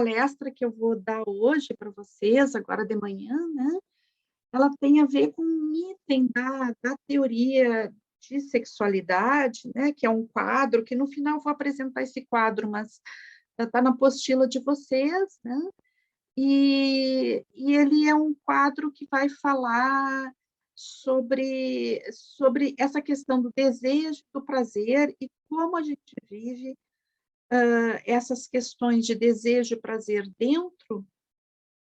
palestra que eu vou dar hoje para vocês, agora de manhã, né, ela tem a ver com um item da teoria de sexualidade, né, que é um quadro, que no final eu vou apresentar esse quadro, mas está na apostila de vocês, né, e ele é um quadro que vai falar sobre essa questão do desejo, do prazer e como a gente vive essas questões de desejo e prazer dentro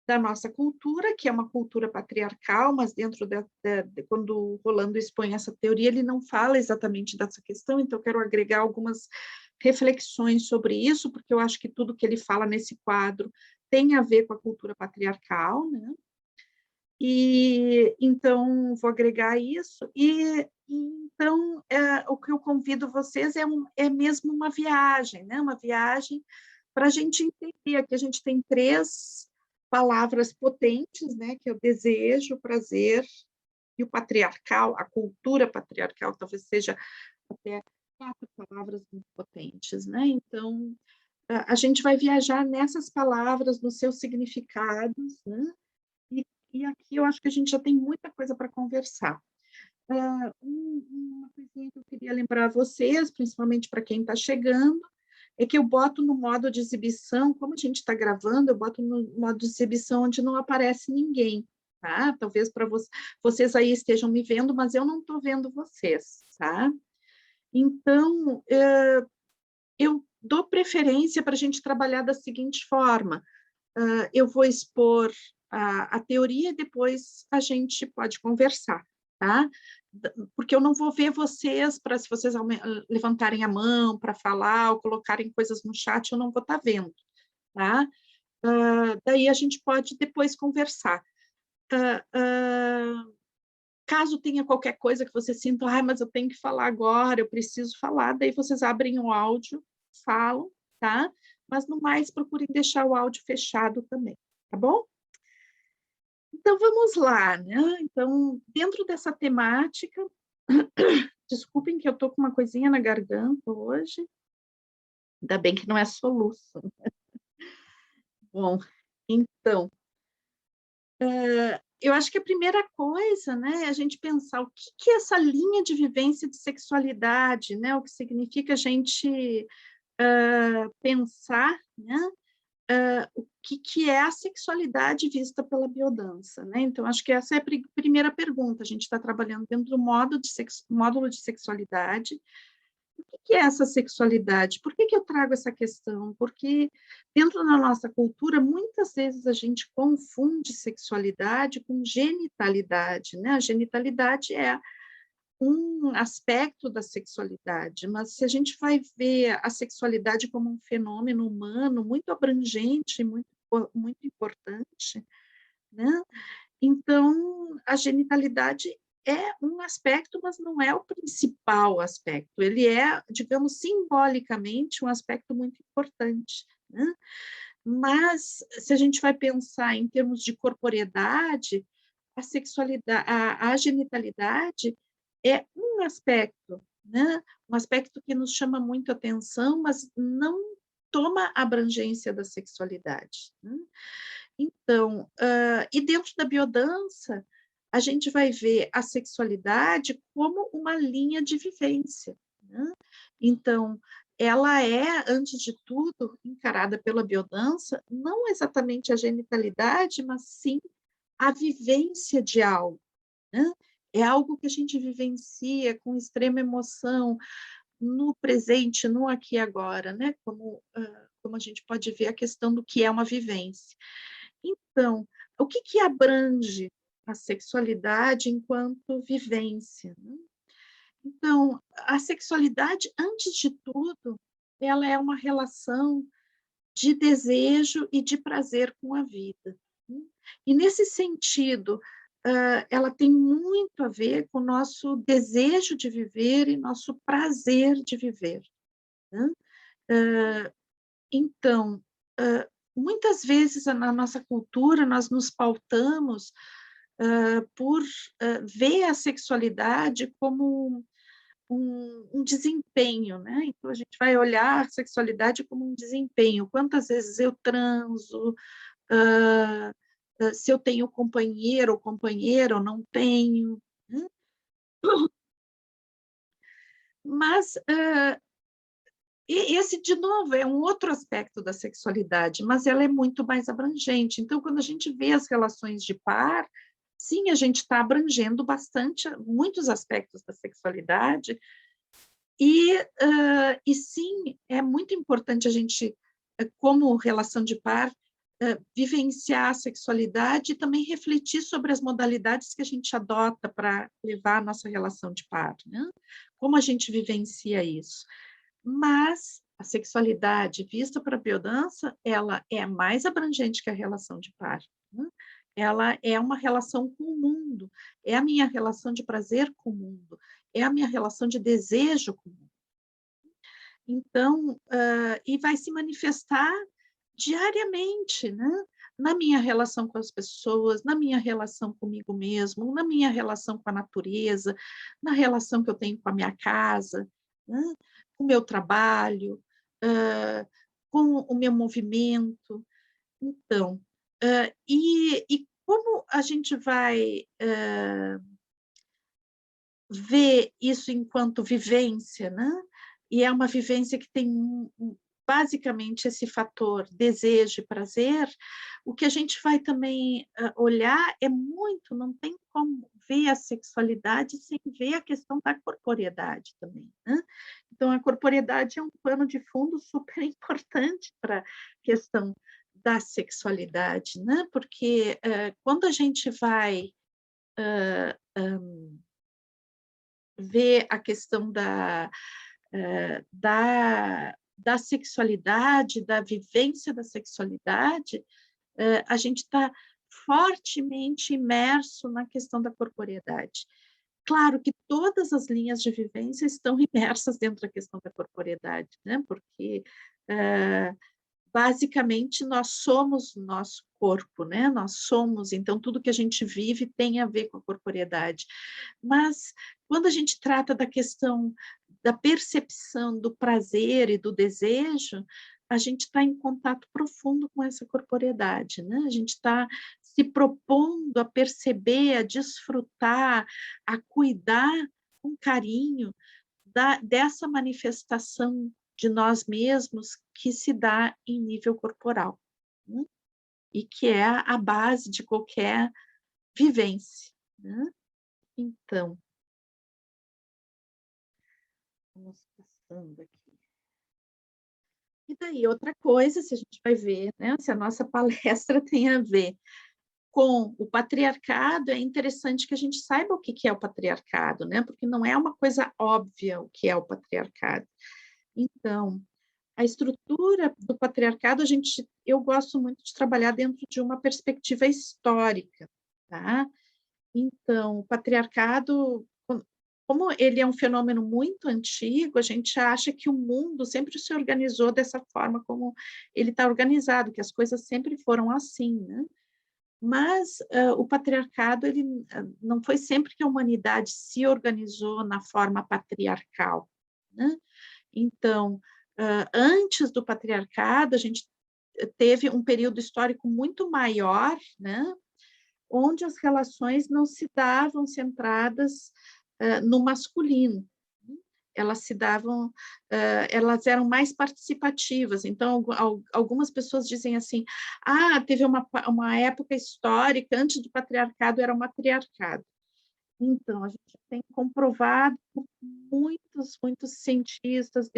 da nossa cultura, que é uma cultura patriarcal, mas dentro quando o Rolando expõe essa teoria, ele não fala exatamente dessa questão, então eu quero agregar algumas reflexões sobre isso, porque eu acho que tudo que ele fala nesse quadro tem a ver com a cultura patriarcal, né? E então vou agregar isso, e então o que eu convido vocês é mesmo uma viagem, né? Uma viagem para a gente entender. Aqui a gente tem 3 palavras potentes, né? Que é o desejo, o prazer e o patriarcal, a cultura patriarcal, talvez seja até 4 palavras muito potentes, né? Então a gente vai viajar nessas palavras, nos seus significados, né? E aqui eu acho que a gente já tem muita coisa para conversar. Uma coisinha que eu queria lembrar a vocês, principalmente para quem está chegando, é que eu boto no modo de exibição, como a gente está gravando, eu boto no modo de exibição onde não aparece ninguém, tá? Talvez para vocês aí estejam me vendo, mas eu não estou vendo vocês, tá? Então, eu dou preferência para a gente trabalhar da seguinte forma: eu vou expor a teoria e depois a gente pode conversar, tá? Porque eu não vou ver vocês, para se vocês levantarem a mão para falar ou colocarem coisas no chat, eu não vou estar vendo, tá? Daí a gente pode depois conversar. Caso tenha qualquer coisa que você sinta, mas eu tenho que falar agora, eu preciso falar, daí vocês abrem o áudio, falam, tá? Mas no mais, procurem deixar o áudio fechado também, tá bom? Então, vamos lá, né? Então, dentro dessa temática, desculpem que eu estou com uma coisinha na garganta hoje, ainda bem que não é soluço. Bom, então, eu acho que a primeira coisa, né, é a gente pensar o que é essa linha de vivência de sexualidade, né? O que significa a gente pensar, né? O que é a sexualidade vista pela biodança, né? Então, acho que essa é a primeira pergunta. A gente está trabalhando dentro do módulo de sexualidade. O que é essa sexualidade? Por que eu trago essa questão? Porque dentro da nossa cultura, muitas vezes a gente confunde sexualidade com genitalidade, né? A genitalidade é um aspecto da sexualidade, mas se a gente vai ver a sexualidade como um fenômeno humano muito abrangente, muito importante, né? Então, a genitalidade é um aspecto, mas não é o principal aspecto. Ele é, digamos, simbolicamente um aspecto muito importante, né? Mas, se a gente vai pensar em termos de corporeidade, a sexualidade, a genitalidade é um aspecto, né? Um aspecto que nos chama muito atenção, mas não toma a abrangência da sexualidade, né? Então, e dentro da biodança, a gente vai ver a sexualidade como uma linha de vivência, né? Então, ela é, antes de tudo, encarada pela biodança, não exatamente a genitalidade, mas sim a vivência de algo, né? É algo que a gente vivencia com extrema emoção, no presente, no aqui e agora, né? Como a gente pode ver a questão do que é uma vivência. Então, o que abrange a sexualidade enquanto vivência, né? Então, a sexualidade, antes de tudo, ela é uma relação de desejo e de prazer com a vida, né? E, nesse sentido, ela tem muito a ver com o nosso desejo de viver e nosso prazer de viver, né? Então, muitas vezes na nossa cultura nós nos pautamos por ver a sexualidade como um desempenho, né? Então, a gente vai olhar a sexualidade como um desempenho. Quantas vezes eu transo, ah, se eu tenho companheiro ou companheira ou não tenho, né? Mas esse, de novo, é um outro aspecto da sexualidade, mas ela é muito mais abrangente. Então, quando a gente vê as relações de par, sim, a gente está abrangendo bastante, muitos aspectos da sexualidade, e sim, é muito importante a gente, como relação de par, vivenciar a sexualidade e também refletir sobre as modalidades que a gente adota para levar a nossa relação de par, né? Como a gente vivencia isso. Mas a sexualidade vista para a biodança, ela é mais abrangente que a relação de par, né? Ela é uma relação com o mundo, é a minha relação de prazer com o mundo, é a minha relação de desejo com o mundo. Então, e vai se manifestar diariamente, né? Na minha relação com as pessoas, na minha relação comigo mesmo, na minha relação com a natureza, na relação que eu tenho com a minha casa, né? Com o meu trabalho, com o meu movimento. Então, e como a gente vai ver isso enquanto vivência, né? E é uma vivência que tem basicamente esse fator desejo e prazer. O que a gente vai também olhar é muito, não tem como ver a sexualidade sem ver a questão da corporeidade também, né? Então, a corporeidade é um pano de fundo super importante para a questão da sexualidade, né? Porque quando a gente vai ver a questão da sexualidade, da vivência da sexualidade, a gente está fortemente imerso na questão da corporeidade. Claro que todas as linhas de vivência estão imersas dentro da questão da corporeidade, né? Porque basicamente nós somos o nosso corpo, né? Nós somos, então tudo que a gente vive tem a ver com a corporeidade. Mas quando a gente trata da questão da percepção do prazer e do desejo, a gente está em contato profundo com essa corporeidade, né? A gente está se propondo a perceber, a desfrutar, a cuidar com carinho dessa manifestação de nós mesmos que se dá em nível corporal, né? E que é a base de qualquer vivência, né? Então, vamos passando aqui. E daí, outra coisa, se a gente vai ver, né, se a nossa palestra tem a ver com o patriarcado, é interessante que a gente saiba o que é o patriarcado, né? Porque não é uma coisa óbvia o que é o patriarcado. Então, a estrutura do patriarcado, eu gosto muito de trabalhar dentro de uma perspectiva histórica, tá? Então, o patriarcado, como ele é um fenômeno muito antigo, a gente acha que o mundo sempre se organizou dessa forma como ele está organizado, que as coisas sempre foram assim, né? Mas o patriarcado, ele não foi sempre que a humanidade se organizou na forma patriarcal, né? Então, antes do patriarcado, a gente teve um período histórico muito maior, né? Onde as relações não se davam centradas no masculino. Elas se davam, elas eram mais participativas. Então, algumas pessoas dizem assim, teve uma época histórica, antes do patriarcado era o matriarcado. Então, a gente tem comprovado muitos cientistas,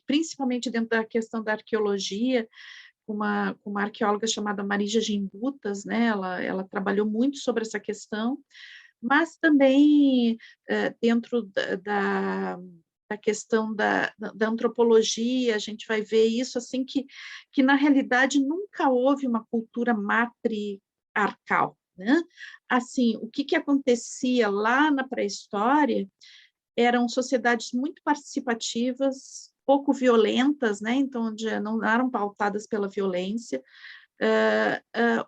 principalmente dentro da questão da arqueologia, uma arqueóloga chamada Marija Gimbutas, né? Ela trabalhou muito sobre essa questão, mas também dentro da questão da antropologia, a gente vai ver isso assim que na realidade nunca houve uma cultura matriarcal, né? Assim, o que acontecia lá na pré-história eram sociedades muito participativas, pouco violentas, né? Então, onde não eram pautadas pela violência,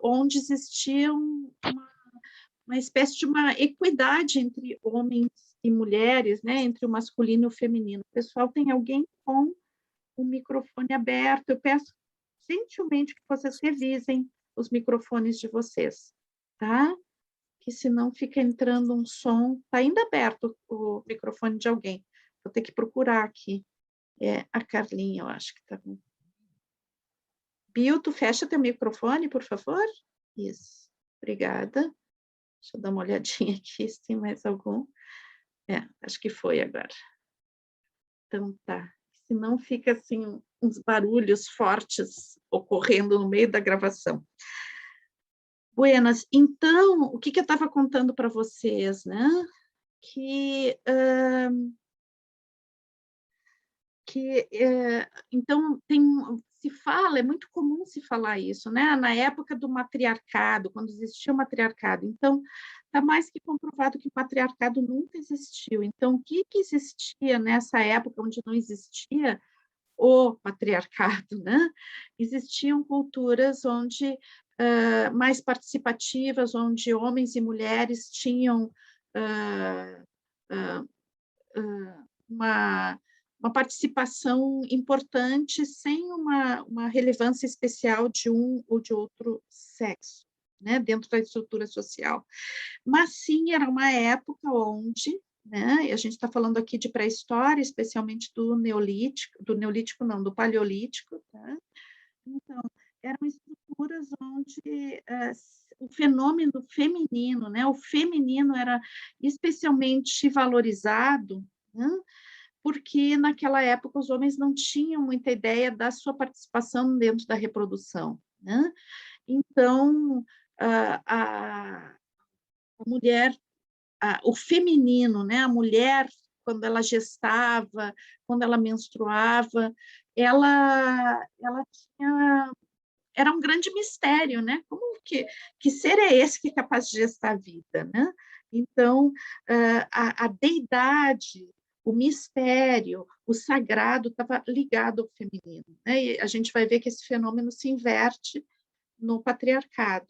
onde existia uma espécie de uma equidade entre homens e mulheres, né, entre o masculino e o feminino. Pessoal, tem alguém com o microfone aberto? Eu peço gentilmente que vocês revisem os microfones de vocês, tá? Que senão fica entrando um som. Está ainda aberto o microfone de alguém. Vou ter que procurar aqui. É a Carlinha, eu acho que está. Bill, tu fecha teu microfone, por favor? Isso. Obrigada. Deixa eu dar uma olhadinha aqui se tem mais algum. Acho que foi agora. Então tá. Senão fica assim uns barulhos fortes ocorrendo no meio da gravação. Buenas, então, o que eu estava contando para vocês, né? Que então se fala, é muito comum se falar isso, né? Na época do matriarcado, quando existia o matriarcado. Então, está mais que comprovado que o patriarcado nunca existiu. Então, o que existia nessa época onde não existia o patriarcado, né? Existiam culturas onde mais participativas, onde homens e mulheres tinham uma participação importante sem uma relevância especial de um ou de outro sexo, né, dentro da estrutura social. Mas sim, era uma época onde, né, e a gente está falando aqui de pré-história, especialmente do neolítico não, do paleolítico, tá? Então, eram estruturas onde o fenômeno feminino, né, o feminino era especialmente valorizado, né, porque naquela época os homens não tinham muita ideia da sua participação dentro da reprodução, né? Então, a mulher, o feminino, né? A mulher, quando ela gestava, quando ela menstruava, ela tinha... Era um grande mistério, né? Como que ser é esse que é capaz de gestar a vida, né? Então, a deidade, o mistério, o sagrado estava ligado ao feminino, né? E a gente vai ver que esse fenômeno se inverte no patriarcado.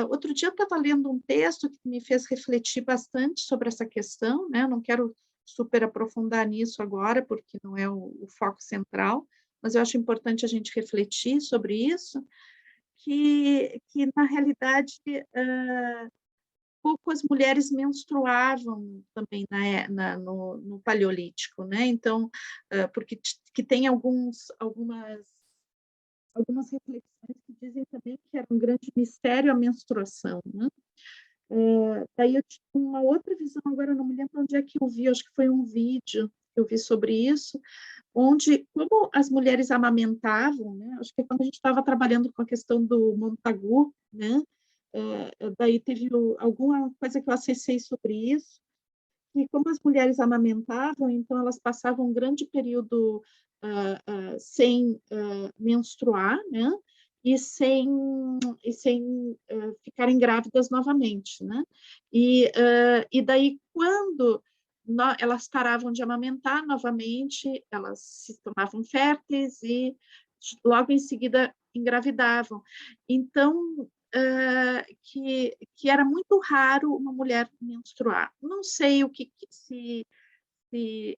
Outro dia eu estava lendo um texto que me fez refletir bastante sobre essa questão, né? Eu não quero super aprofundar nisso agora, porque não é o foco central, mas eu acho importante a gente refletir sobre isso, que na realidade, pouco as mulheres menstruavam também no Paleolítico, né? Então, porque que tem algumas reflexões que dizem também que era um grande mistério a menstruação, né? Daí eu tive uma outra visão, agora eu não me lembro onde é que eu vi, acho que foi um vídeo que eu vi sobre isso, onde, como as mulheres amamentavam, né? Acho que quando a gente estava trabalhando com a questão do Montagu, né? Daí teve alguma coisa que eu acessei sobre isso, e como as mulheres amamentavam, então elas passavam um grande período sem menstruar, né? E sem ficarem grávidas novamente, né? E daí, quando elas paravam de amamentar novamente, elas se tornavam férteis e logo em seguida engravidavam. Então, que era muito raro uma mulher menstruar. Não sei se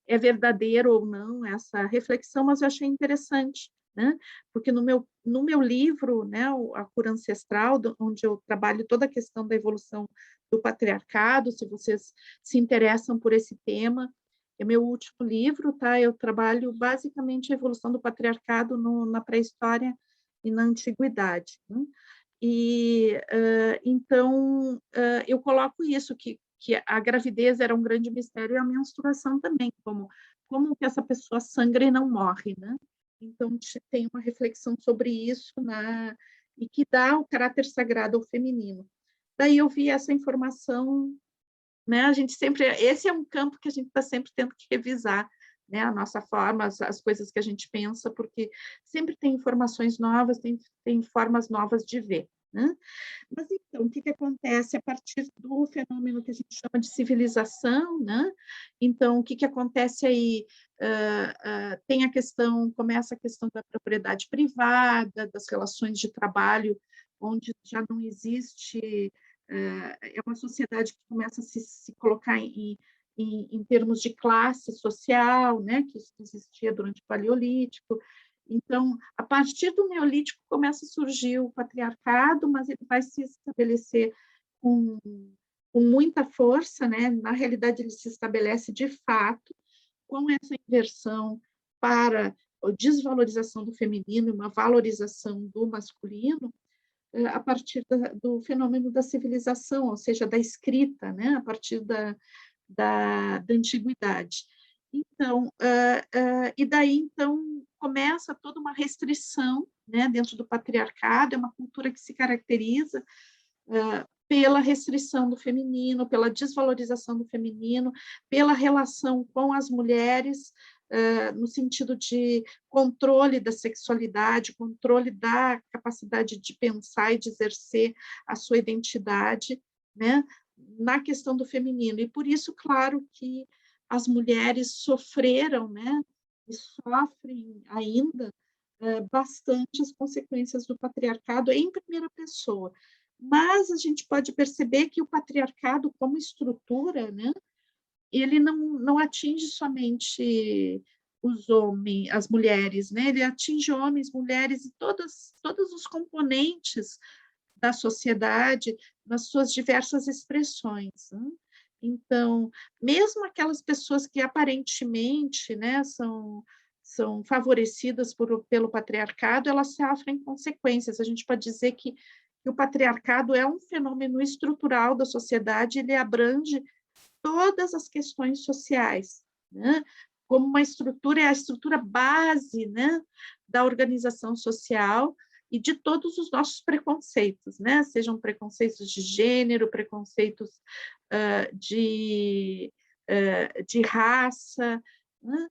é verdadeiro ou não essa reflexão, mas eu achei interessante, né? Porque no meu livro, né, A Cura Ancestral, onde eu trabalho toda a questão da evolução do patriarcado, se vocês se interessam por esse tema, é meu último livro, tá? Eu trabalho basicamente a evolução do patriarcado na pré-história e na antiguidade, né? E, então, eu coloco isso, que a gravidez era um grande mistério e a menstruação também, como que essa pessoa sangra e não morre, né? Então, tem uma reflexão sobre isso, e que dá o caráter sagrado ao feminino. Daí eu vi essa informação, né? A gente sempre... Esse é um campo que a gente está sempre tendo que revisar, né? A nossa forma, as coisas que a gente pensa, porque sempre tem informações novas, tem formas novas de ver, né? Mas, então, o que acontece a partir do fenômeno que a gente chama de civilização, né? Então, o que acontece aí? Tem começa a questão da propriedade privada, das relações de trabalho, onde já não existe é uma sociedade que começa a se colocar em termos de classe social, né, que isso existia durante o Paleolítico. Então, a partir do Neolítico começa a surgir o patriarcado, mas ele vai se estabelecer com, com muita força, né? Na realidade, ele se estabelece de fato com essa inversão para a desvalorização do feminino e uma valorização do masculino, a partir do fenômeno da civilização, ou seja, da escrita, né? A partir da antiguidade. Então, e daí, então, começa toda uma restrição, né, dentro do patriarcado, é uma cultura que se caracteriza pela restrição do feminino, pela desvalorização do feminino, pela relação com as mulheres, no sentido de controle da sexualidade, controle da capacidade de pensar e de exercer a sua identidade, né, na questão do feminino. E por isso, claro, que as mulheres sofreram, né, e sofrem ainda bastante as consequências do patriarcado em primeira pessoa. Mas a gente pode perceber que o patriarcado, como estrutura, né, ele não atinge somente os homens, as mulheres, né? Ele atinge homens, mulheres e todos os componentes da sociedade nas suas diversas expressões, né? Então, mesmo aquelas pessoas que aparentemente, né, são favorecidas pelo patriarcado, elas sofrem consequências. A gente pode dizer que o patriarcado é um fenômeno estrutural da sociedade, ele abrange todas as questões sociais, né? Como uma estrutura, é a estrutura base, né, da organização social e de todos os nossos preconceitos, né? Sejam preconceitos de gênero, preconceitos de raça, né?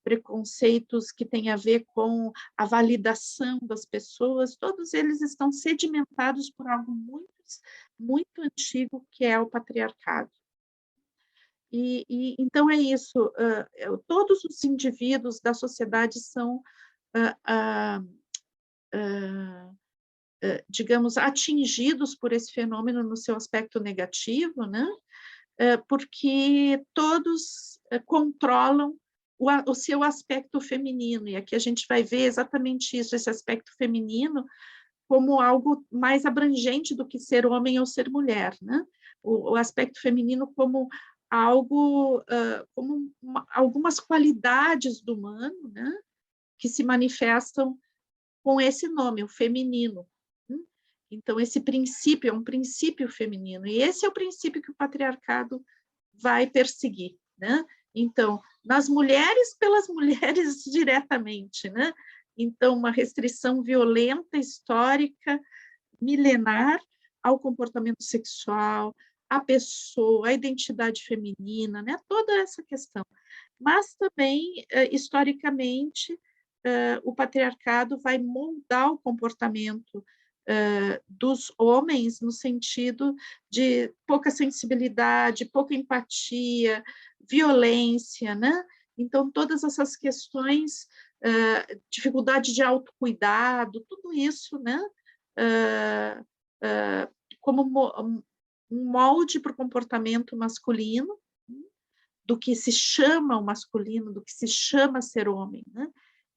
Preconceitos que têm a ver com a validação das pessoas, todos eles estão sedimentados por algo muito antigo, que é o patriarcado. Então é isso, todos os indivíduos da sociedade são, digamos, atingidos por esse fenômeno no seu aspecto negativo, né? Porque todos controlam o seu aspecto feminino, e aqui a gente vai ver exatamente isso, esse aspecto feminino como algo mais abrangente do que ser homem ou ser mulher, né? O aspecto feminino como algo, como algumas qualidades do humano, né? Que se manifestam com esse nome, o feminino. Né? Então, esse princípio é um princípio feminino, e esse é o princípio que o patriarcado vai perseguir, né? Então, nas mulheres, pelas mulheres diretamente, né? Então, uma restrição violenta, histórica, milenar ao comportamento sexual, à pessoa, à identidade feminina, né? Toda essa questão. Mas também, historicamente, o patriarcado vai moldar o comportamento dos homens no sentido de pouca sensibilidade, pouca empatia, violência, né? Então, todas essas questões, dificuldade de autocuidado, tudo isso, né? Como um molde para o comportamento masculino, do que se chama o masculino, do que se chama ser homem, né?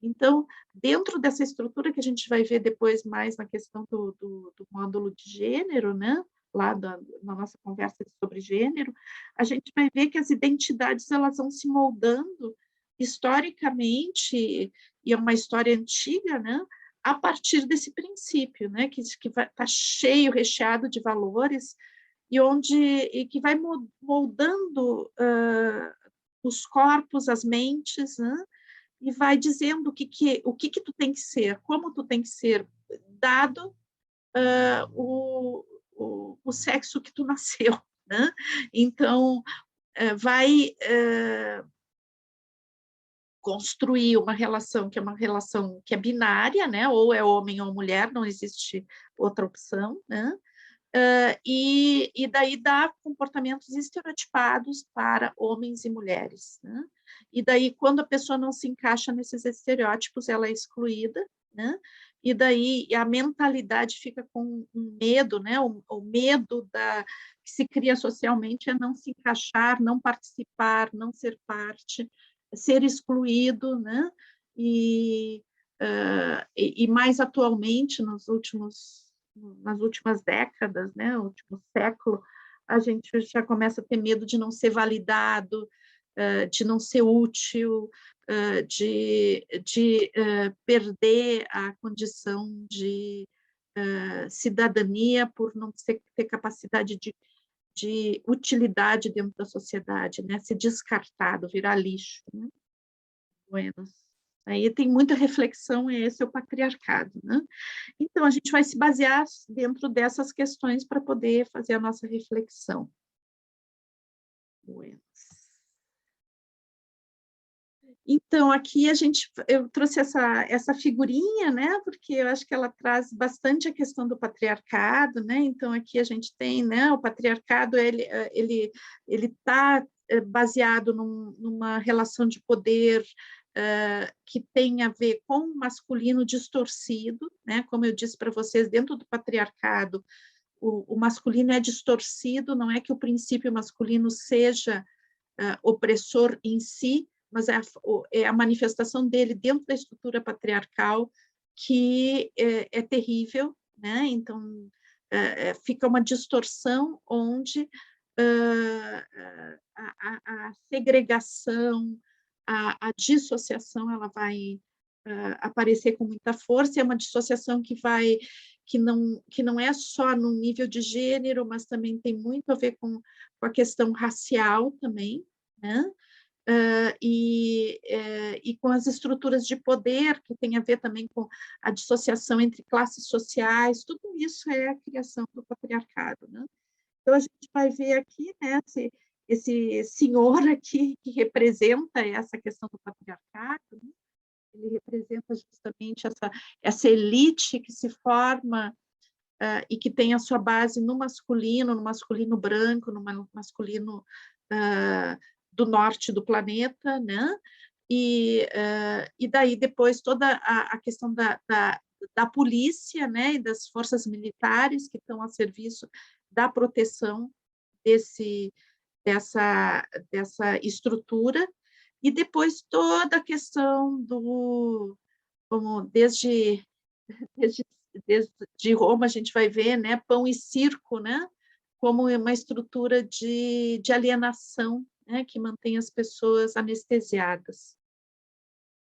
Então, dentro dessa estrutura que a gente vai ver depois mais na questão do módulo de gênero, né? Lá na nossa conversa sobre gênero, a gente vai ver que as identidades elas vão se moldando historicamente, e é uma história antiga, né? A partir desse princípio, né? Que está cheio, recheado de valores, e que vai moldando os corpos, as mentes, né? E vai dizendo o que tu tem que ser, como tu tem que ser, dado o sexo que tu nasceu, né? Então, vai construir uma relação que é uma relação que é binária, né? Ou é homem ou mulher, não existe outra opção, né? E daí dá comportamentos estereotipados para homens e mulheres, né? E daí, quando a pessoa não se encaixa nesses estereótipos, ela é excluída, né? e daí a mentalidade fica com um medo, né? O medo que se cria socialmente é não se encaixar, não participar, não ser parte, ser excluído, né? E, e mais atualmente, nas últimas décadas, né? O último século, a gente já começa a ter medo de não ser validado, de não ser útil, de perder a condição de cidadania por não ter capacidade de utilidade dentro da sociedade, né? Ser descartado, virar lixo. Né? Buenos. Aí tem muita reflexão, esse é o patriarcado. Né? Então, a gente vai se basear dentro dessas questões para poder fazer a nossa reflexão. Buenos. Então, aqui eu trouxe essa figurinha, né, porque eu acho que ela traz bastante a questão do patriarcado, né, então aqui a gente tem, né, o patriarcado, ele está baseado numa relação de poder que tem a ver com o masculino distorcido, né, como eu disse para vocês, dentro do patriarcado, o masculino é distorcido, não é que o princípio masculino seja opressor em si, mas é a manifestação dele dentro da estrutura patriarcal que é terrível, né? Então, fica uma distorção onde a segregação, a dissociação, ela vai aparecer com muita força, é uma dissociação que não é só no nível de gênero, mas também tem muito a ver com a questão racial também, né? E com as estruturas de poder, que tem a ver também com a dissociação entre classes sociais, tudo isso é a criação do patriarcado. Né? Então, a gente vai ver aqui, né, esse senhor aqui que representa essa questão do patriarcado, né? Ele representa justamente essa elite que se forma e que tem a sua base no masculino branco, no masculino do norte do planeta, né? E daí depois toda a questão da polícia, né? E das forças militares que estão a serviço da proteção dessa estrutura, e depois toda a questão como desde, desde Roma a gente vai ver, né, pão e circo, né, como uma estrutura de alienação, né, que mantém as pessoas anestesiadas.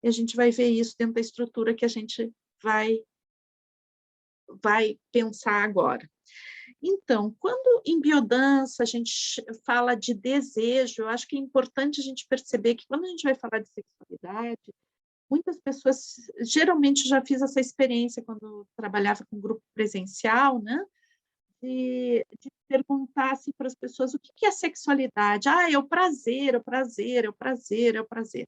E a gente vai ver isso dentro da estrutura que a gente vai pensar agora. Então, quando em biodança a gente fala de desejo, eu acho que é importante a gente perceber que quando a gente vai falar de sexualidade, muitas pessoas, geralmente já fiz essa experiência quando trabalhava com grupo presencial, né? De perguntar assim, para as pessoas o que é sexualidade. Ah, é o prazer, é o prazer, é o prazer, é o prazer.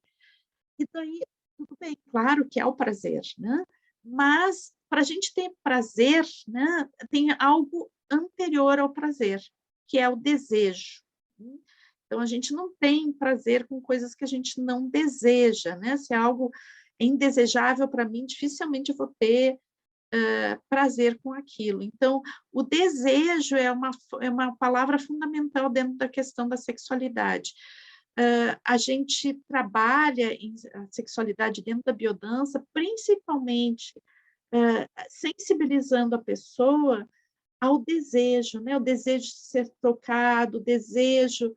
E daí, tudo bem, claro que é o prazer, né? Mas, para a gente ter prazer, né, tem algo anterior ao prazer, que é o desejo. Então, a gente não tem prazer com coisas que a gente não deseja, né? Se é algo indesejável para mim, dificilmente eu vou ter prazer com aquilo. Então, o desejo é uma palavra fundamental dentro da questão da sexualidade. A gente trabalha a sexualidade dentro da biodança, principalmente sensibilizando a pessoa ao desejo, né? O desejo de ser tocado, o desejo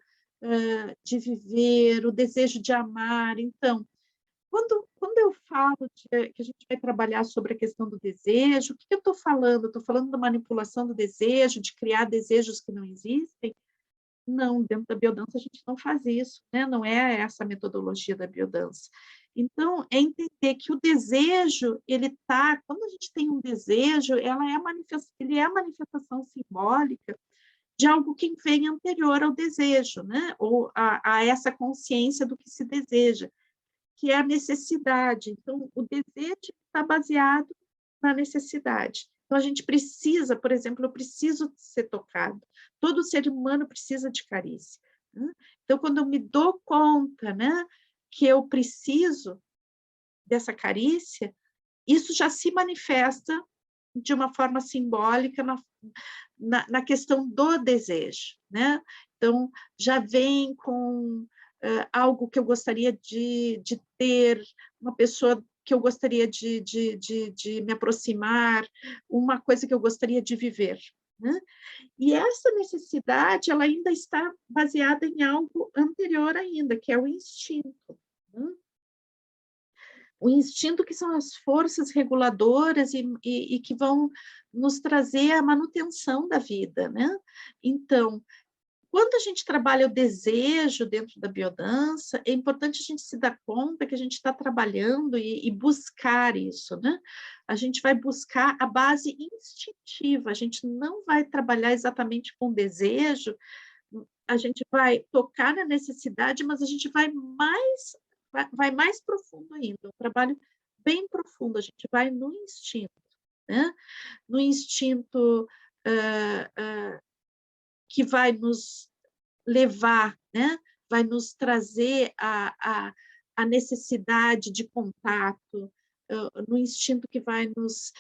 de viver, o desejo de amar. Então, quando eu falo que a gente vai trabalhar sobre a questão do desejo, o que eu estou falando? Estou falando da manipulação do desejo, de criar desejos que não existem? Não, dentro da biodança a gente não faz isso, né? Não é essa a metodologia da biodança. Então, é entender que o desejo, quando a gente tem um desejo, ele é a manifestação simbólica de algo que vem anterior ao desejo, né? Ou a essa consciência do que se deseja, que é a necessidade. Então, o desejo está baseado na necessidade. Então, a gente precisa, por exemplo, eu preciso ser tocado. Todo ser humano precisa de carícia. Né? Então, quando eu me dou conta, né, que eu preciso dessa carícia, isso já se manifesta de uma forma simbólica na questão do desejo, né? Então, já vem com algo que eu gostaria de ter, uma pessoa que eu gostaria de me aproximar, uma coisa que eu gostaria de viver, né? E essa necessidade, ela ainda está baseada em algo anterior ainda, que é o instinto, né? O instinto que são as forças reguladoras e que vão nos trazer a manutenção da vida, né? Então, quando a gente trabalha o desejo dentro da biodança, é importante a gente se dar conta que a gente está trabalhando e buscar isso, né? A gente vai buscar a base instintiva, a gente não vai trabalhar exatamente com desejo, a gente vai tocar na necessidade, mas a gente vai mais profundo ainda, um trabalho bem profundo, a gente vai no instinto, né? No instinto que vai nos levar, né? Vai nos trazer a necessidade de contato, no instinto que vai nos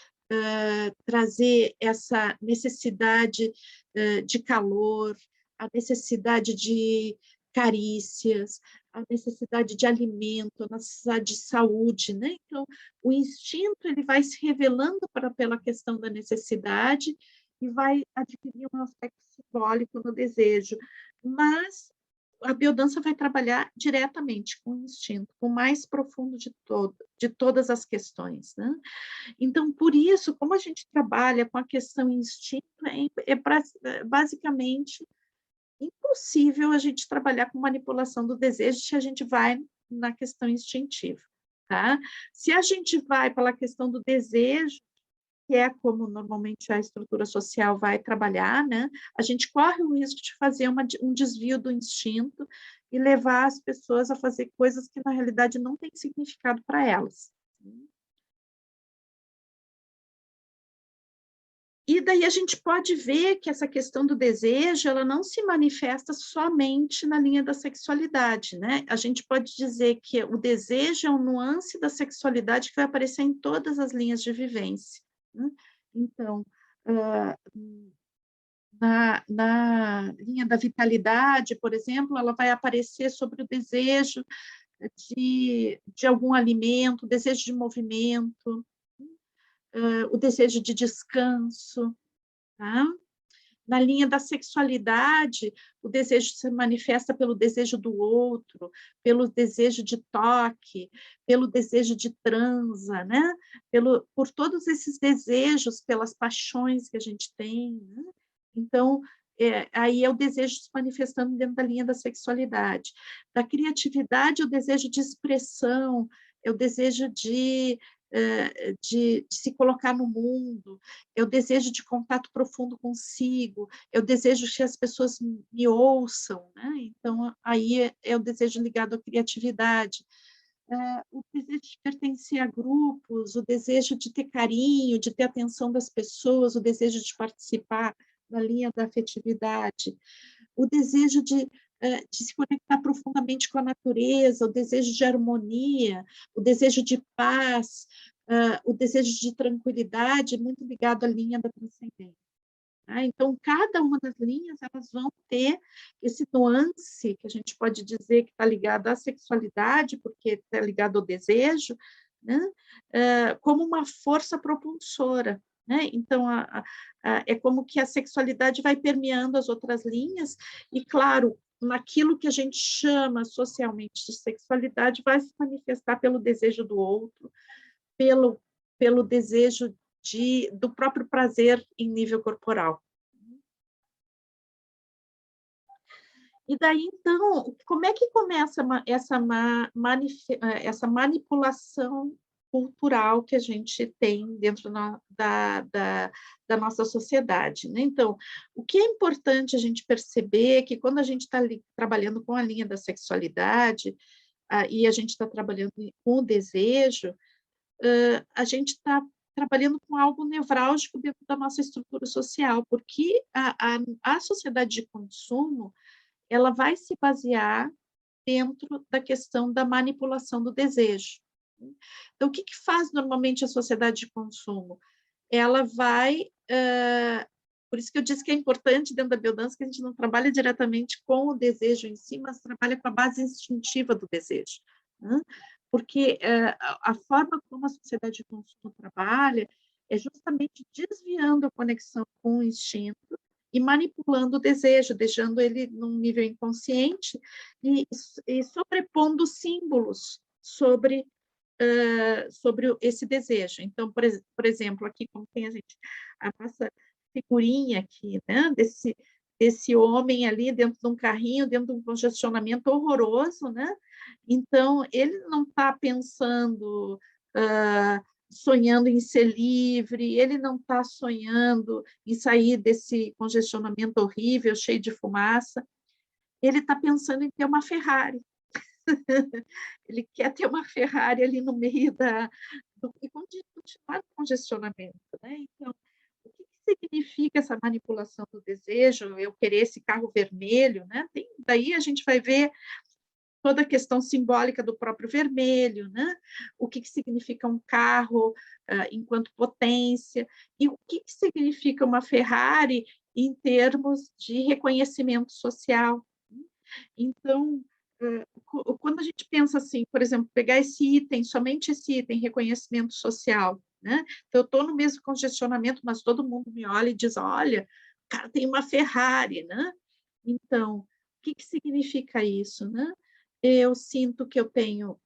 trazer essa necessidade de calor, a necessidade de carícias, a necessidade de alimento, a necessidade de saúde, né? Então, o instinto ele vai se revelando pela questão da necessidade e vai adquirir um aspecto simbólico no desejo, mas a biodança vai trabalhar diretamente com o instinto, com o mais profundo de todas as questões, né? Então, por isso, como a gente trabalha com a questão instinto, basicamente impossível a gente trabalhar com manipulação do desejo se a gente vai na questão instintiva, tá? Se a gente vai pela questão do desejo, que é como normalmente a estrutura social vai trabalhar, né? A gente corre o risco de fazer um desvio do instinto e levar as pessoas a fazer coisas que, na realidade, não têm significado para elas. E daí a gente pode ver que essa questão do desejo, ela não se manifesta somente na linha da sexualidade, né? A gente pode dizer que o desejo é um nuance da sexualidade que vai aparecer em todas as linhas de vivência, né? Então, na linha da vitalidade, por exemplo, ela vai aparecer sobre o desejo de algum alimento, o desejo de movimento, o desejo de descanso, tá? Na linha da sexualidade, o desejo se manifesta pelo desejo do outro, pelo desejo de toque, pelo desejo de transa, né? Por todos esses desejos, pelas paixões que a gente tem, né? Então, aí é o desejo se manifestando dentro da linha da sexualidade. Da criatividade, o desejo de expressão, é o desejo de se colocar no mundo, é o desejo de contato profundo consigo, é o desejo que as pessoas me ouçam, né? Então, aí é o desejo ligado à criatividade. O desejo de pertencer a grupos, o desejo de ter carinho, de ter atenção das pessoas, o desejo de participar na linha da afetividade, o desejo de se conectar profundamente com a natureza, o desejo de harmonia, o desejo de paz, o desejo de tranquilidade, muito ligado à linha da transcendência. Tá? Então, cada uma das linhas, elas vão ter esse nuance, que a gente pode dizer que está ligado à sexualidade, porque está ligado ao desejo, né? Como uma força propulsora. Né? Então, é como que a sexualidade vai permeando as outras linhas, e, claro, naquilo que a gente chama socialmente de sexualidade, vai se manifestar pelo desejo do outro, pelo desejo do próprio prazer em nível corporal. E daí, então, como é que começa essa manipulação cultural que a gente tem dentro da nossa sociedade, né? Então, o que é importante a gente perceber é que quando a gente está trabalhando com a linha da sexualidade, e a gente está trabalhando com o desejo, a gente está trabalhando com algo nevrálgico dentro da nossa estrutura social, porque a sociedade de consumo, ela vai se basear dentro da questão da manipulação do desejo. Então, o que que faz normalmente a sociedade de consumo? Ela vai, por isso que eu disse que é importante dentro da biodança que a gente não trabalha diretamente com o desejo em si, mas trabalha com a base instintiva do desejo, né? Porque a forma como a sociedade de consumo trabalha é justamente desviando a conexão com o instinto e manipulando o desejo, deixando ele num nível inconsciente e sobrepondo símbolos sobre esse desejo. Então, por exemplo, aqui como tem a nossa figurinha aqui, né, desse homem ali dentro de um carrinho, dentro de um congestionamento horroroso, né? Então, ele não está pensando, sonhando em ser livre, ele não está sonhando em sair desse congestionamento horrível, cheio de fumaça, ele está pensando em ter uma Ferrari. Ele quer ter uma Ferrari ali no meio e continuar o congestionamento, né? Então, o que significa essa manipulação do desejo? Eu querer esse carro vermelho, né? Daí a gente vai ver toda a questão simbólica do próprio vermelho, né? O que significa um carro enquanto potência, e o que significa uma Ferrari em termos de reconhecimento social. Então, quando a gente pensa assim, por exemplo, pegar esse item, somente esse item, reconhecimento social, né? Então, eu estou no mesmo congestionamento, mas todo mundo me olha e diz, olha, o cara tem uma Ferrari, né? Então, o que significa isso, né? Eu sinto que eu tenho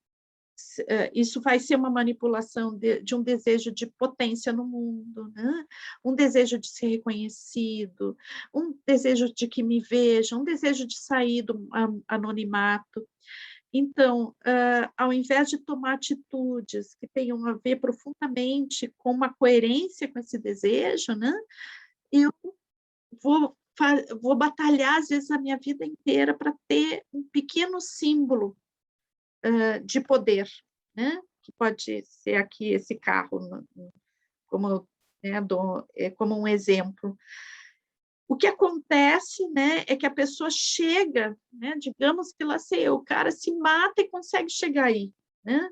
isso vai ser uma manipulação de um desejo de potência no mundo, né? Um desejo de ser reconhecido, um desejo de que me vejam, um desejo de sair do anonimato. Então, ao invés de tomar atitudes que tenham a ver profundamente com uma coerência com esse desejo, né? Eu vou batalhar, às vezes, a minha vida inteira para ter um pequeno símbolo de poder, né? Que pode ser aqui esse carro, como, né, como um exemplo. O que acontece, né, é que a pessoa chega, né, digamos que lá sei eu, o cara se mata e consegue chegar aí, né?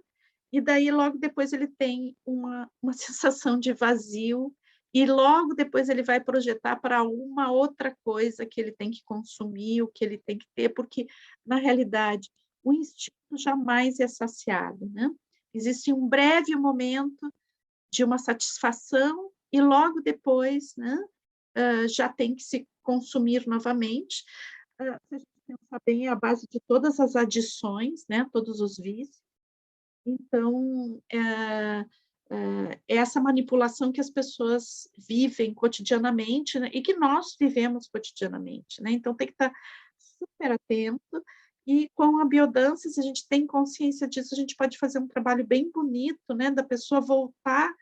E daí logo depois ele tem uma sensação de vazio e logo depois ele vai projetar para uma outra coisa que ele tem que consumir, o que ele tem que ter, porque na realidade o instinto jamais é saciado, né? Existe um breve momento de uma satisfação e logo depois, né, já tem que se consumir novamente. Se a gente pensar bem, é a base de todas as adições, né, todos os vícios. Então, essa manipulação que as pessoas vivem cotidianamente, né, e que nós vivemos cotidianamente, né? Então, tem que estar super atento, e com a biodança, se a gente tem consciência disso, a gente pode fazer um trabalho bem bonito, né, da pessoa voltar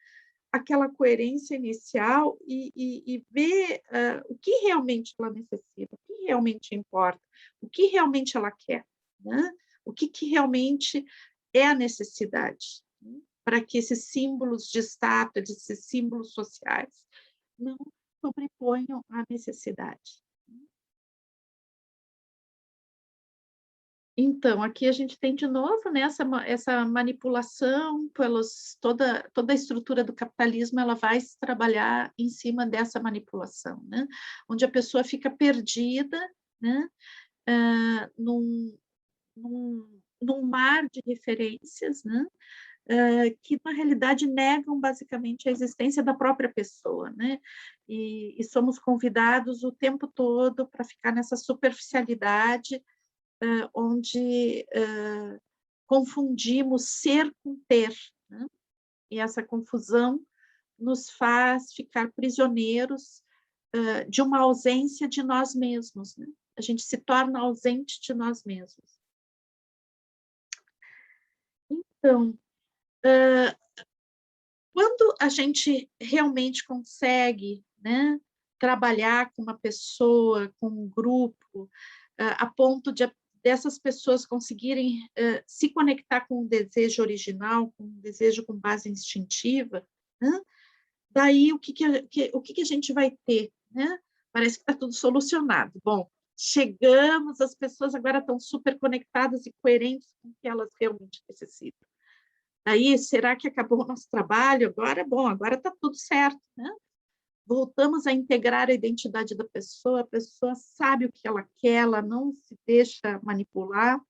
àquela coerência inicial e ver o que realmente ela necessita, o que realmente importa, o que realmente ela quer, né? O que realmente é a necessidade, né? Para que esses símbolos de status, esses símbolos sociais, não sobreponham a necessidade. Então, aqui a gente tem de novo, né, essa manipulação toda a estrutura do capitalismo, ela vai se trabalhar em cima dessa manipulação, né? Onde a pessoa fica perdida, né, num mar de referências, né, que na realidade negam basicamente a existência da própria pessoa, né? E somos convidados o tempo todo para ficar nessa superficialidade, onde confundimos ser com ter, né? E essa confusão nos faz ficar prisioneiros de uma ausência de nós mesmos, né? A gente se torna ausente de nós mesmos. Então, quando a gente realmente consegue, né, trabalhar com uma pessoa, com um grupo, a ponto dessas pessoas conseguirem se conectar com um desejo original, com um desejo com base instintiva, né? Daí o que a gente vai ter, né? Parece que está tudo solucionado. Bom, chegamos, as pessoas agora estão super conectadas e coerentes com o que elas realmente necessitam. Aí, será que acabou o nosso trabalho agora? Bom, agora está tudo certo, né? Voltamos a integrar a identidade da pessoa, a pessoa sabe o que ela quer, ela não se deixa manipular,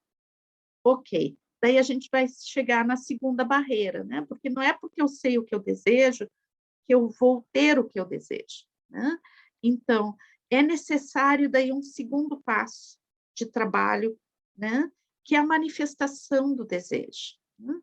ok. Daí a gente vai chegar na segunda barreira, né? Porque não é porque eu sei o que eu desejo que eu vou ter o que eu desejo, né? Então, é necessário daí um segundo passo de trabalho, né? Que é a manifestação do desejo, né?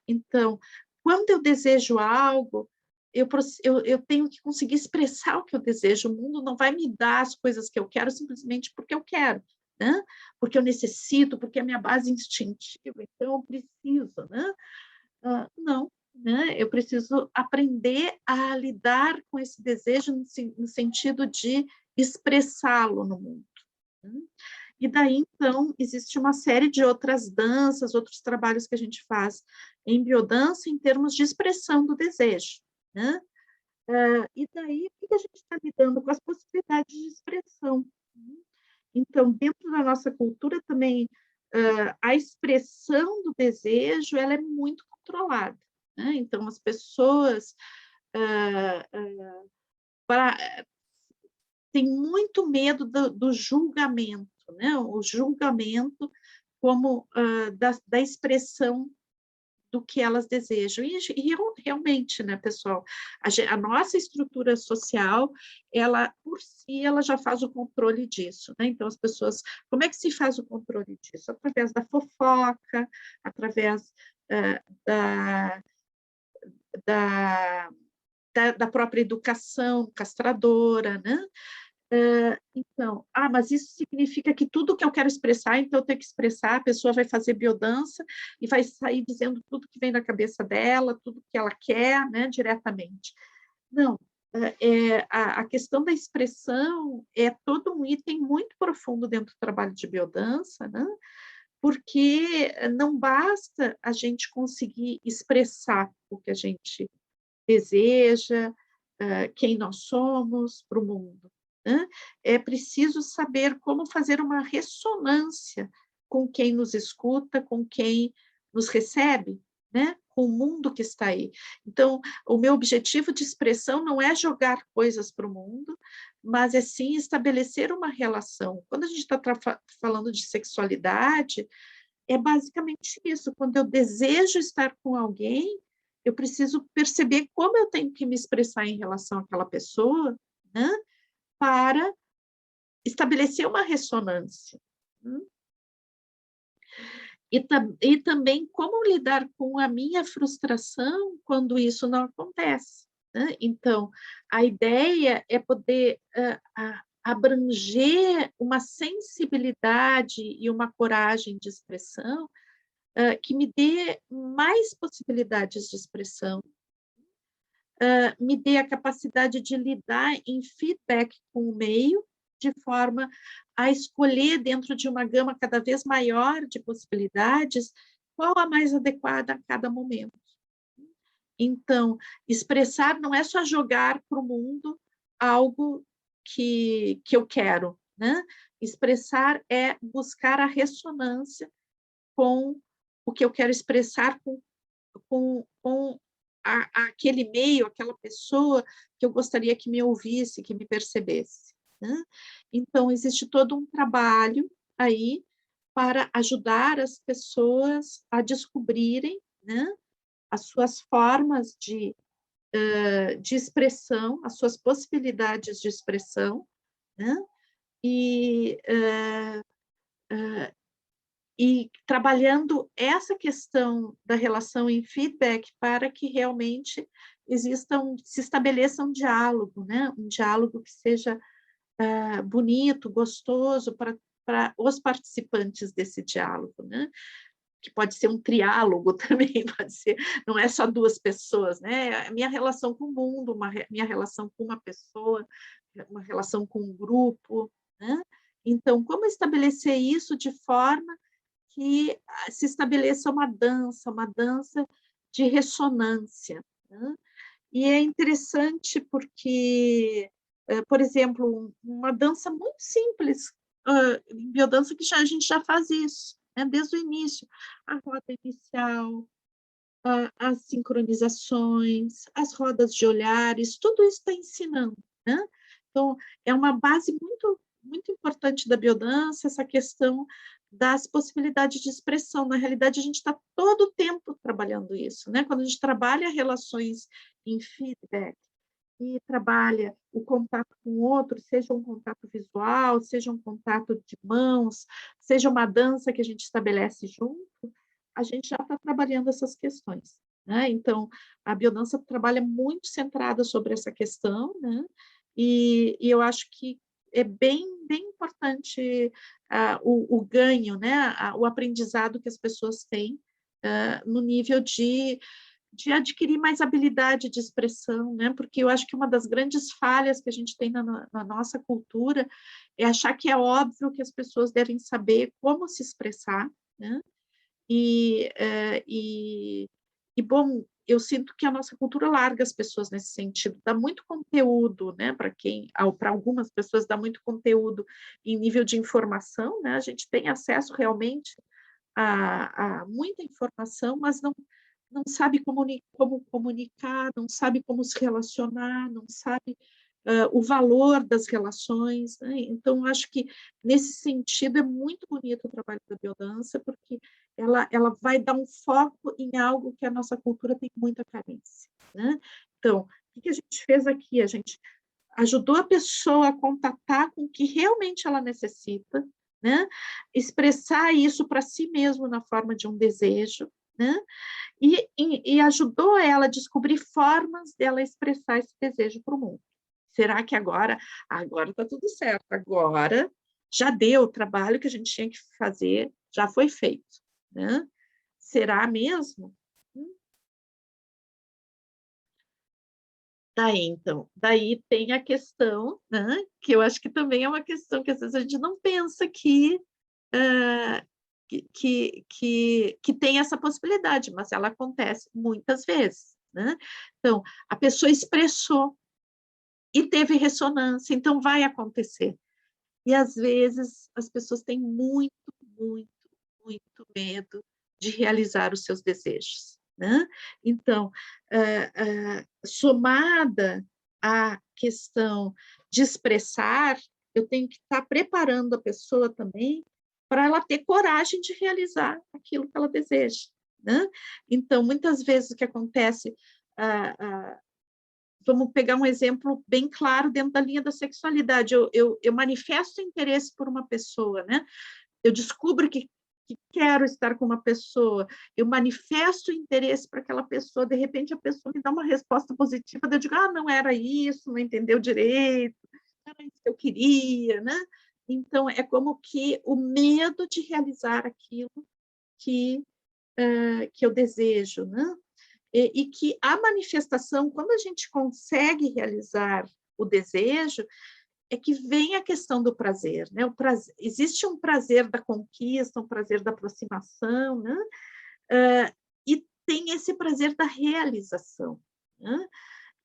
Então, quando eu desejo algo, eu tenho que conseguir expressar o que eu desejo. O mundo não vai me dar as coisas que eu quero simplesmente porque eu quero, né? Porque eu necessito, porque é a minha base instintiva, então eu preciso, né? Não, né? Eu preciso aprender a lidar com esse desejo no sentido de expressá-lo no mundo, né? E daí, então, existe uma série de outras danças, outros trabalhos que a gente faz em biodança em termos de expressão do desejo, né? E daí, o que a gente está lidando com as possibilidades de expressão, né? Então, dentro da nossa cultura também, a expressão do desejo, ela é muito controlada, né? Então, as pessoas têm muito medo do julgamento, né? O julgamento como da expressão do que elas desejam. E realmente, né, pessoal, a nossa estrutura social, ela, por si, ela já faz o controle disso, né? Então, as pessoas, como é que se faz o controle disso? Através da fofoca, através da, da, da própria educação castradora, né? Então, mas isso significa que tudo que eu quero expressar, então eu tenho que expressar, a pessoa vai fazer biodança e vai sair dizendo tudo que vem na cabeça dela, tudo que ela quer, né, diretamente. Não, a questão da expressão é todo um item muito profundo dentro do trabalho de biodança, né, porque não basta a gente conseguir expressar o que a gente deseja, quem nós somos para o mundo, né? É preciso saber como fazer uma ressonância com quem nos escuta, com quem nos recebe, né? Com o mundo que está aí. Então, o meu objetivo de expressão não é jogar coisas para o mundo, mas é sim estabelecer uma relação. Quando a gente está falando de sexualidade, é basicamente isso. Quando eu desejo estar com alguém, eu preciso perceber como eu tenho que me expressar em relação àquela pessoa, né, para estabelecer uma ressonância, né? E também como lidar com a minha frustração quando isso não acontece, né? Então, a ideia é poder abranger uma sensibilidade e uma coragem de expressão que me dê mais possibilidades de expressão, me dê a capacidade de lidar em feedback com o meio, de forma a escolher dentro de uma gama cada vez maior de possibilidades, qual a mais adequada a cada momento. Então, expressar não é só jogar para o mundo algo que eu quero, né? Expressar é buscar a ressonância com o que eu quero expressar com aquele meio, aquela pessoa que eu gostaria que me ouvisse, que me percebesse, né? Então, existe todo um trabalho aí para ajudar as pessoas a descobrirem, né, as suas formas de expressão, as suas possibilidades de expressão, né? E e trabalhando essa questão da relação em feedback para que realmente se estabeleça um diálogo, né? Um diálogo que seja bonito, gostoso para os participantes desse diálogo, né? Que pode ser um triálogo também, pode ser, não é só duas pessoas, né? A minha relação com o mundo, minha relação com uma pessoa, uma relação com um grupo, né? Então, como estabelecer isso de forma que se estabeleça uma dança de ressonância, né? E é interessante porque, por exemplo, uma dança muito simples, em biodança que a gente já faz isso, né? Desde o início, a roda inicial, as sincronizações, as rodas de olhares, tudo isso está ensinando, né? Então, é uma base muito, muito importante da biodança, essa questão das possibilidades de expressão. Na realidade, a gente está todo o tempo trabalhando isso, né? Quando a gente trabalha relações em feedback e trabalha o contato com o outro, seja um contato visual, seja um contato de mãos, seja uma dança que a gente estabelece junto, a gente já está trabalhando essas questões, né? Então, a biodança trabalha muito centrada sobre essa questão, né? E eu acho que é bem, bem importante o ganho, né? O aprendizado que as pessoas têm no nível de adquirir mais habilidade de expressão, né? Porque eu acho que uma das grandes falhas que a gente tem na nossa cultura é achar que é óbvio que as pessoas devem saber como se expressar, né? E, bom, eu sinto que a nossa cultura larga as pessoas nesse sentido, dá muito conteúdo, né, para algumas pessoas dá muito conteúdo em nível de informação, né, a gente tem acesso realmente a muita informação, mas não sabe como comunicar, não sabe como se relacionar, não sabe o valor das relações, né? Então, acho que, nesse sentido, é muito bonito o trabalho da biodança, porque ela vai dar um foco em algo que a nossa cultura tem muita carência, né? Então, o que a gente fez aqui? A gente ajudou a pessoa a contatar com o que realmente ela necessita, né? Expressar isso para si mesmo na forma de um desejo, né? E ajudou ela a descobrir formas dela expressar esse desejo para o mundo. Será que agora está tudo certo, agora já deu o trabalho que a gente tinha que fazer, já foi feito, né? Será mesmo? Daí tem a questão, né, que eu acho que também é uma questão que às vezes a gente não pensa uh, que tem essa possibilidade, mas ela acontece muitas vezes, né? Então, a pessoa expressou e teve ressonância, então vai acontecer. E às vezes as pessoas têm muito, muito, muito medo de realizar os seus desejos, né? Então, somada à questão de expressar, eu tenho que estar preparando a pessoa também para ela ter coragem de realizar aquilo que ela deseja, né? Então, muitas vezes o que acontece, vamos pegar um exemplo bem claro dentro da linha da sexualidade. Eu manifesto interesse por uma pessoa, né? Eu descubro que quero estar com uma pessoa, eu manifesto interesse para aquela pessoa, de repente a pessoa me dá uma resposta positiva, eu digo, não era isso, não entendeu direito, não era isso que eu queria, né? Então, é como que o medo de realizar aquilo que eu desejo, né? E que a manifestação, quando a gente consegue realizar o desejo, é que vem a questão do prazer, né? Existe um prazer da conquista, um prazer da aproximação, né? E tem esse prazer da realização, né?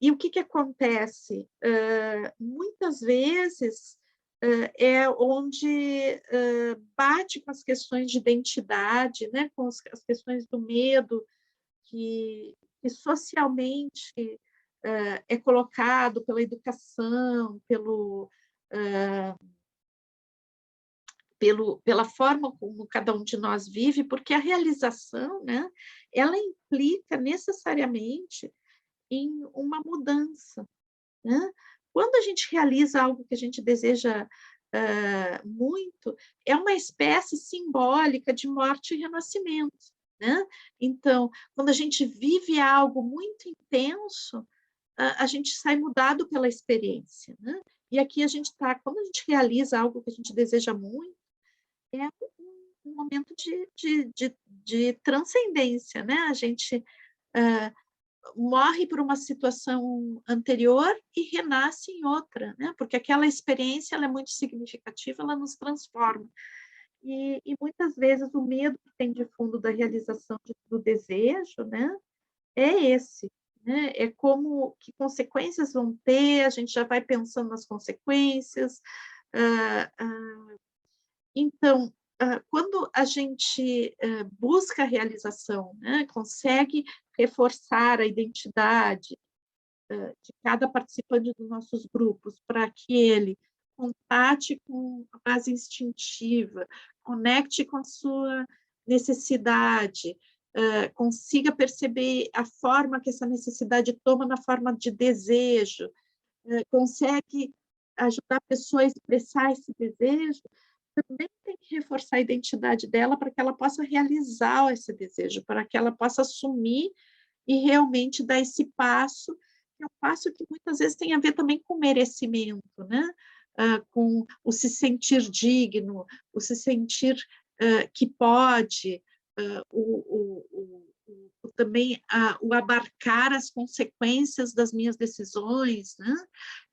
E o que acontece? Muitas vezes é onde bate com as questões de identidade, né? Com as questões do medo, que socialmente é colocado pela educação, pela forma como cada um de nós vive, porque a realização, né, ela implica necessariamente em uma mudança, né? Quando a gente realiza algo que a gente deseja muito, é uma espécie simbólica de morte e renascimento, né? Então, quando a gente vive algo muito intenso, a gente sai mudado pela experiência, né? E aqui a gente está, quando a gente realiza algo que a gente deseja muito, é um momento de transcendência, né? A gente morre por uma situação anterior e renasce em outra, né? Porque aquela experiência ela é muito significativa, ela nos transforma. E muitas vezes o medo que tem de fundo da realização do desejo, né, é esse, né? É como que consequências vão ter, a gente já vai pensando nas consequências. Então, quando a gente busca a realização, né, consegue reforçar a identidade de cada participante dos nossos grupos, para que ele contate com a base instintiva, conecte com a sua necessidade, consiga perceber a forma que essa necessidade toma na forma de desejo, consegue ajudar a pessoa a expressar esse desejo, também tem que reforçar a identidade dela para que ela possa realizar esse desejo, para que ela possa assumir e realmente dar esse passo, que é um passo que muitas vezes tem a ver também com merecimento, né? Com o se sentir digno, o se sentir que pode, também o abarcar as consequências das minhas decisões, né?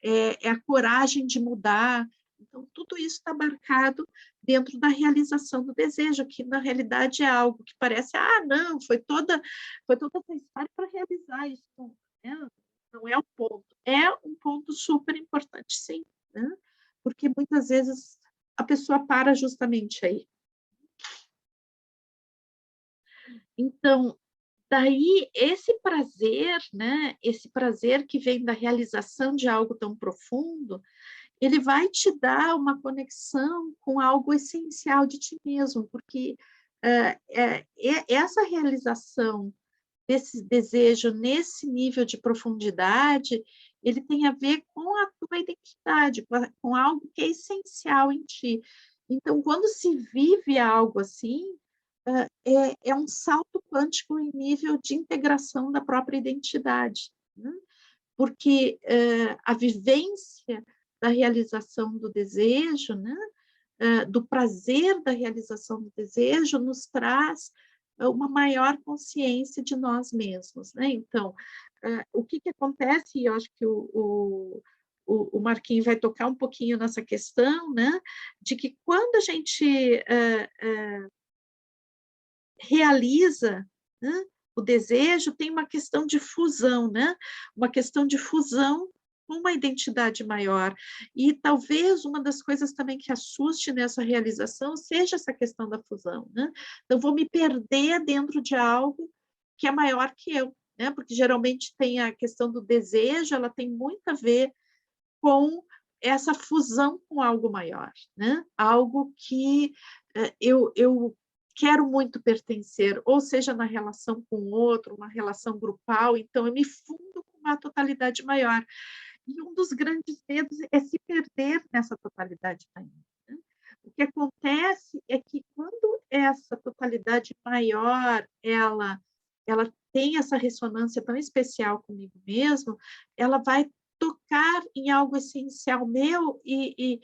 É a coragem de mudar. Então, tudo isso está abarcado dentro da realização do desejo, que na realidade é algo que parece, não, foi toda essa história para realizar isso, né? Não é o ponto. É um ponto super importante, sim, né? Porque muitas vezes a pessoa para justamente aí. Então, daí esse prazer, né? Esse prazer que vem da realização de algo tão profundo, ele vai te dar uma conexão com algo essencial de ti mesmo, porque essa realização desse desejo nesse nível de profundidade, ele tem a ver com a tua identidade, com algo que é essencial em ti. Então, quando se vive algo assim, é um salto quântico em nível de integração da própria identidade, né? Porque a vivência da realização do desejo, né? Do prazer da realização do desejo, nos traz uma maior consciência de nós mesmos, né? Então, o que acontece, e eu acho que o Marquinhos vai tocar um pouquinho nessa questão, né? De que quando a gente realiza, né, o desejo, tem uma questão de fusão, né? Uma questão de fusão com uma identidade maior. E talvez uma das coisas também que assuste nessa realização seja essa questão da fusão, né? Então, vou me perder dentro de algo que é maior que eu, né? Porque geralmente tem a questão do desejo, ela tem muito a ver com essa fusão com algo maior, né? Algo que eu quero muito pertencer, ou seja, na relação com o outro, uma relação grupal, então eu me fundo com uma totalidade maior. E um dos grandes medos é se perder nessa totalidade maior, né? O que acontece é que quando essa totalidade maior, ela tem essa ressonância tão especial comigo mesmo, ela vai tocar em algo essencial meu e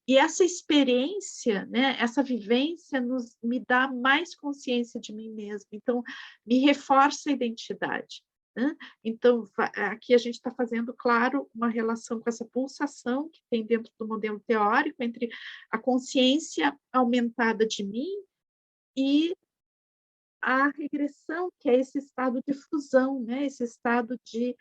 essa experiência, né, essa vivência me dá mais consciência de mim mesma, então me reforça a identidade, né? Então, aqui a gente está fazendo, claro, uma relação com essa pulsação que tem dentro do modelo teórico entre a consciência aumentada de mim e a regressão, que é esse estado de fusão, né? Esse estado de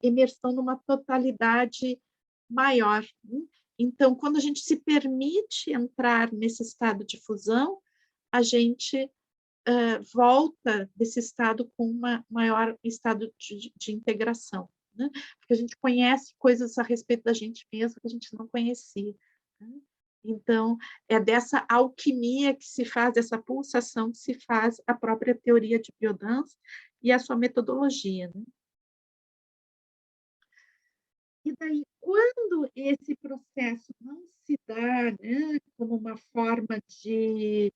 imersão numa totalidade maior, né? Então, quando a gente se permite entrar nesse estado de fusão, a gente volta desse estado com um maior estado de integração, né? Porque a gente conhece coisas a respeito da gente mesmo que a gente não conhecia, né? Então, é dessa alquimia que se faz, dessa pulsação que se faz a própria teoria de biodança e a sua metodologia, né? E daí, quando esse processo não se dá, né, como uma forma de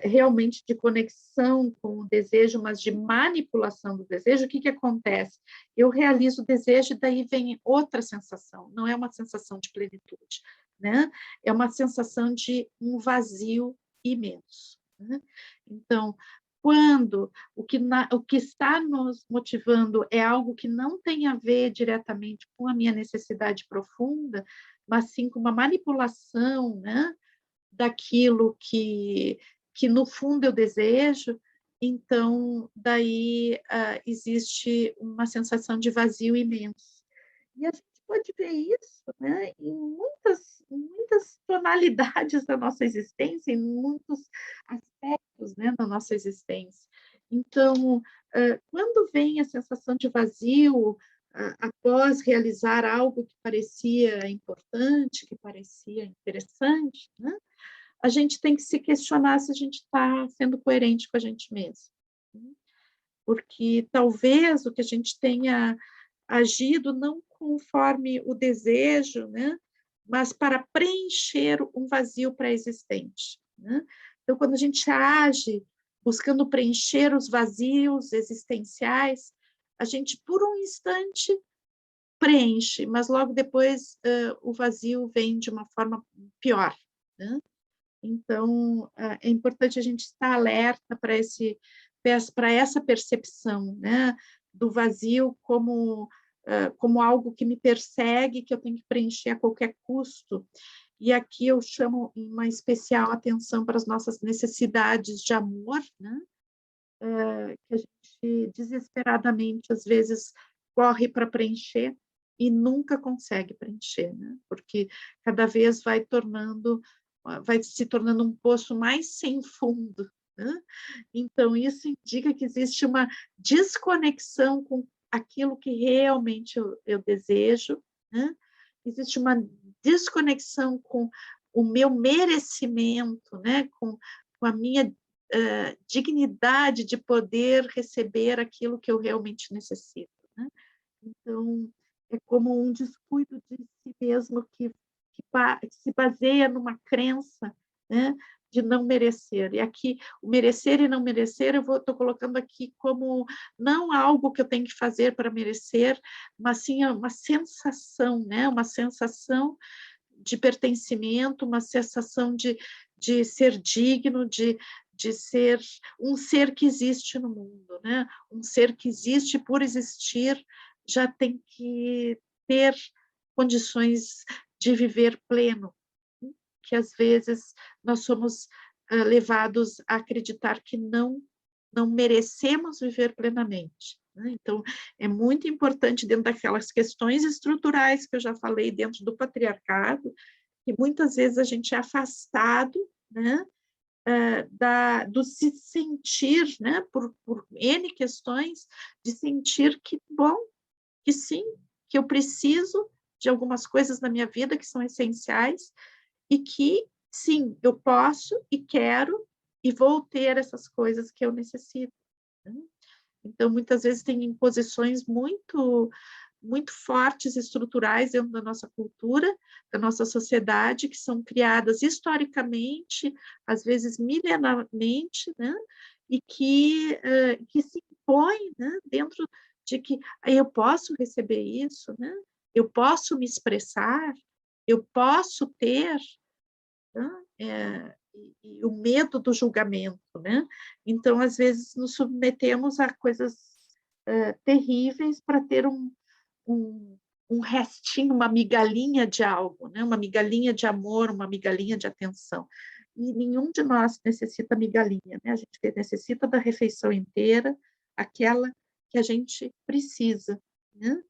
realmente de conexão com o desejo, mas de manipulação do desejo, o que acontece? Eu realizo o desejo e daí vem outra sensação, não é uma sensação de plenitude, né? É uma sensação de um vazio imenso, né? Então, quando o que está nos motivando é algo que não tem a ver diretamente com a minha necessidade profunda, mas sim com uma manipulação, né, daquilo que no fundo eu desejo, então daí existe uma sensação de vazio imenso. E a gente pode ver isso, né, em muitas tonalidades da nossa existência, em muitos aspectos, né, da nossa existência. Então, quando vem a sensação de vazio, após realizar algo que parecia importante, que parecia interessante, né, a gente tem que se questionar se a gente está sendo coerente com a gente mesmo. Porque talvez o que a gente tenha agido não conforme o desejo, né, mas para preencher um vazio pré-existente, né? Então, quando a gente age buscando preencher os vazios existenciais, a gente, por um instante, preenche, mas logo depois o vazio vem de uma forma pior, né? Então, é importante a gente estar alerta para essa percepção, né, do vazio como algo que me persegue, que eu tenho que preencher a qualquer custo. E aqui eu chamo uma especial atenção para as nossas necessidades de amor, né, que a gente desesperadamente, às vezes, corre para preencher e nunca consegue preencher, né, porque cada vez vai se tornando um poço mais sem fundo, né? Então, isso indica que existe uma desconexão com aquilo que realmente eu desejo, né? Existe uma desconexão com o meu merecimento, né? Com a minha dignidade de poder receber aquilo que eu realmente necessito, né? Então, é como um descuido de si mesmo que se baseia numa crença, né, de não merecer. E aqui, o merecer e não merecer, eu estou colocando aqui como não algo que eu tenho que fazer para merecer, mas sim uma sensação, né, uma sensação de pertencimento, uma sensação de ser digno, de ser um ser que existe no mundo, né? Um ser que existe por existir já tem que ter condições de viver pleno, que às vezes nós somos levados a acreditar que não merecemos viver plenamente. Né? Então, é muito importante, dentro daquelas questões estruturais que eu já falei, dentro do patriarcado, que muitas vezes a gente é afastado, né, do se sentir, né, por N questões, de sentir que, bom, que sim, que eu preciso de algumas coisas na minha vida que são essenciais e que, sim, eu posso e quero e vou ter essas coisas que eu necessito. Né? Então, muitas vezes tem imposições muito fortes, estruturais dentro da nossa cultura, da nossa sociedade, que são criadas historicamente, às vezes milenarmente, né? E que se impõem, né? Dentro de que eu posso receber isso, né? Eu posso me expressar, eu posso ter, né? E o medo do julgamento, né? Então, às vezes, nos submetemos a coisas terríveis para ter um, um restinho, uma migalhinha de algo, né? Uma migalhinha de amor, uma migalhinha de atenção. E nenhum de nós necessita migalhinha, né? A gente necessita da refeição inteira, aquela que a gente precisa, né?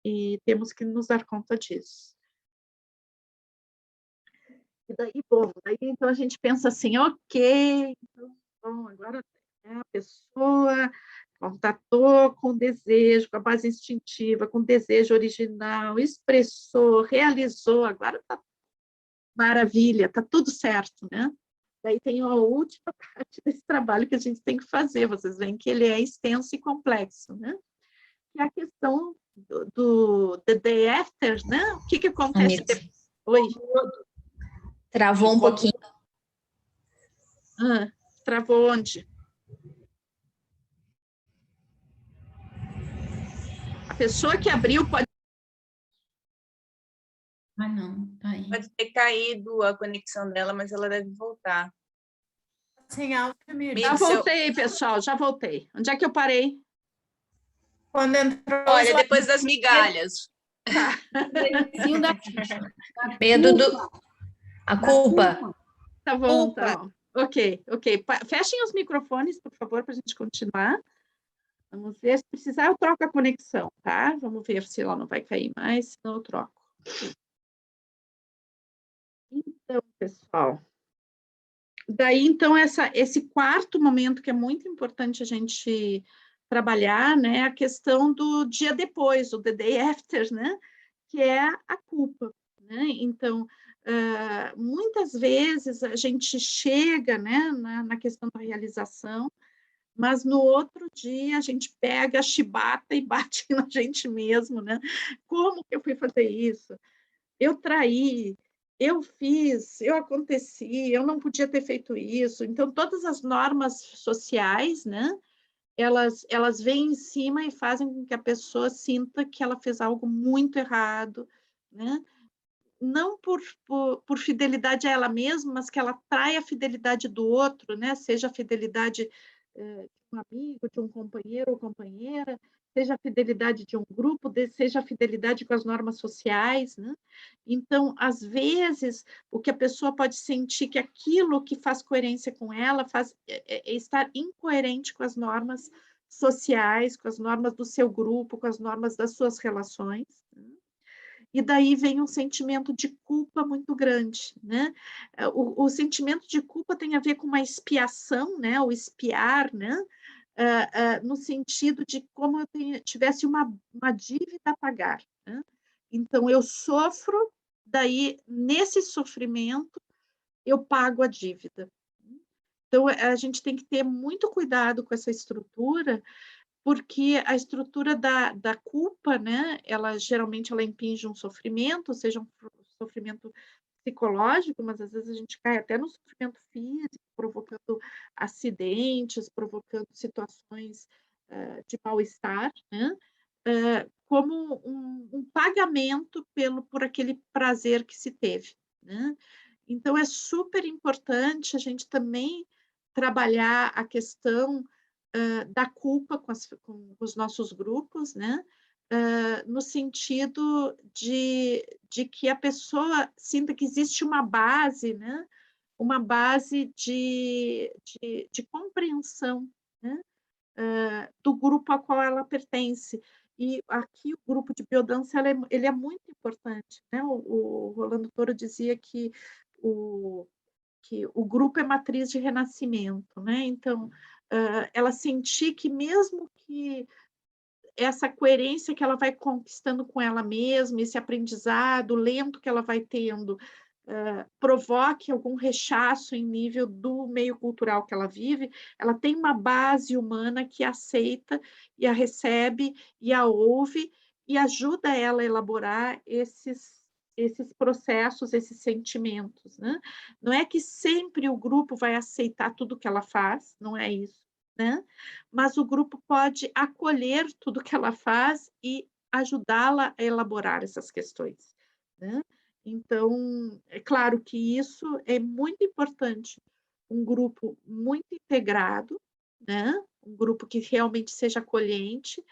E temos que nos dar conta disso. E daí, bom, daí então a gente pensa assim, ok, então, bom, agora a pessoa contatou com desejo, com a base instintiva, com desejo original, expressou, realizou, agora está maravilha, está tudo certo, né? Daí tem a última parte desse trabalho que a gente tem que fazer, vocês veem que ele é extenso e complexo, né? Que é a questão do the day after, né? O que acontece depois? Oi? Travou um pouquinho. Travou onde? A pessoa que abriu pode... Ah, não, tá aí. Pode ter caído a conexão dela, mas ela deve voltar. Sem áudio, Já voltei, pessoal, já voltei. Onde é que eu parei? Quando entrou... Olha, depois das migalhas. Tá. Medo do... A culpa. Tá bom, tá bom. Ok. Fechem os microfones, por favor, para a gente continuar. Vamos ver, se precisar eu troco a conexão, tá? Vamos ver se ela não vai cair mais, senão eu troco. Então, pessoal, daí, então, esse quarto momento que é muito importante a gente trabalhar, né, a questão do dia depois, o the day after, né, que é a culpa, né? Então, muitas vezes a gente chega, né, na questão da realização, mas no outro dia a gente pega a chibata e bate na gente mesmo, né? Como que eu fui fazer isso? Eu traí, eu fiz, eu aconteci, eu não podia ter feito isso. Então, todas as normas sociais, né? Elas vêm em cima e fazem com que a pessoa sinta que ela fez algo muito errado, né? Não por fidelidade a ela mesma, mas que ela trai a fidelidade do outro, né? Seja a fidelidade de um amigo, de um companheiro ou companheira, seja a fidelidade de um grupo, seja a fidelidade com as normas sociais, né? Então, às vezes, o que a pessoa pode sentir que aquilo que faz coerência com ela é estar incoerente com as normas sociais, com as normas do seu grupo, com as normas das suas relações, né? E daí vem um sentimento de culpa muito grande, né? O sentimento de culpa tem a ver com uma expiação, né? O expiar, né? No sentido de como eu tivesse uma dívida a pagar, né? Então, eu sofro, daí, nesse sofrimento, eu pago a dívida. Então, a gente tem que ter muito cuidado com essa estrutura, porque a estrutura da culpa, né, ela geralmente ela impinge um sofrimento, seja um sofrimento psicológico, mas às vezes a gente cai até no sofrimento físico, provocando acidentes, provocando situações de mal-estar, né, como um pagamento por aquele prazer que se teve, né? Então, é super importante a gente também trabalhar a questão da culpa com os nossos grupos, né? No sentido de que a pessoa sinta que existe uma base, né? Uma base de compreensão, né? Do grupo ao qual ela pertence. E aqui o grupo de biodança ele é muito importante, né? O Rolando Toro dizia que o grupo é matriz de renascimento, né? Então, ela sentir que mesmo que essa coerência que ela vai conquistando com ela mesma, esse aprendizado lento que ela vai tendo, provoque algum rechaço em nível do meio cultural que ela vive, ela tem uma base humana que a aceita e a recebe e a ouve e ajuda ela a elaborar esses processos, esses sentimentos, né? Não é que sempre o grupo vai aceitar tudo que ela faz, não é isso, né? Mas o grupo pode acolher tudo que ela faz e ajudá-la a elaborar essas questões, né? Então, é claro que isso é muito importante, um grupo muito integrado, né? Um grupo que realmente seja acolhente,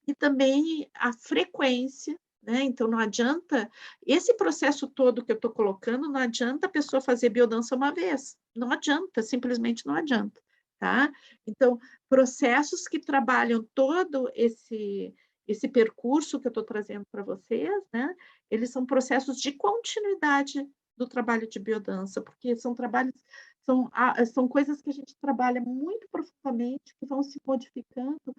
e também a frequência, né? Então, não adianta, esse processo todo que eu estou colocando, não adianta a pessoa fazer biodança uma vez, não adianta, simplesmente não adianta, tá? Então, processos que trabalham todo esse percurso que eu estou trazendo para vocês, né? Eles são processos de continuidade do trabalho de biodança, porque são trabalhos, são coisas que a gente trabalha muito profundamente, que vão se modificando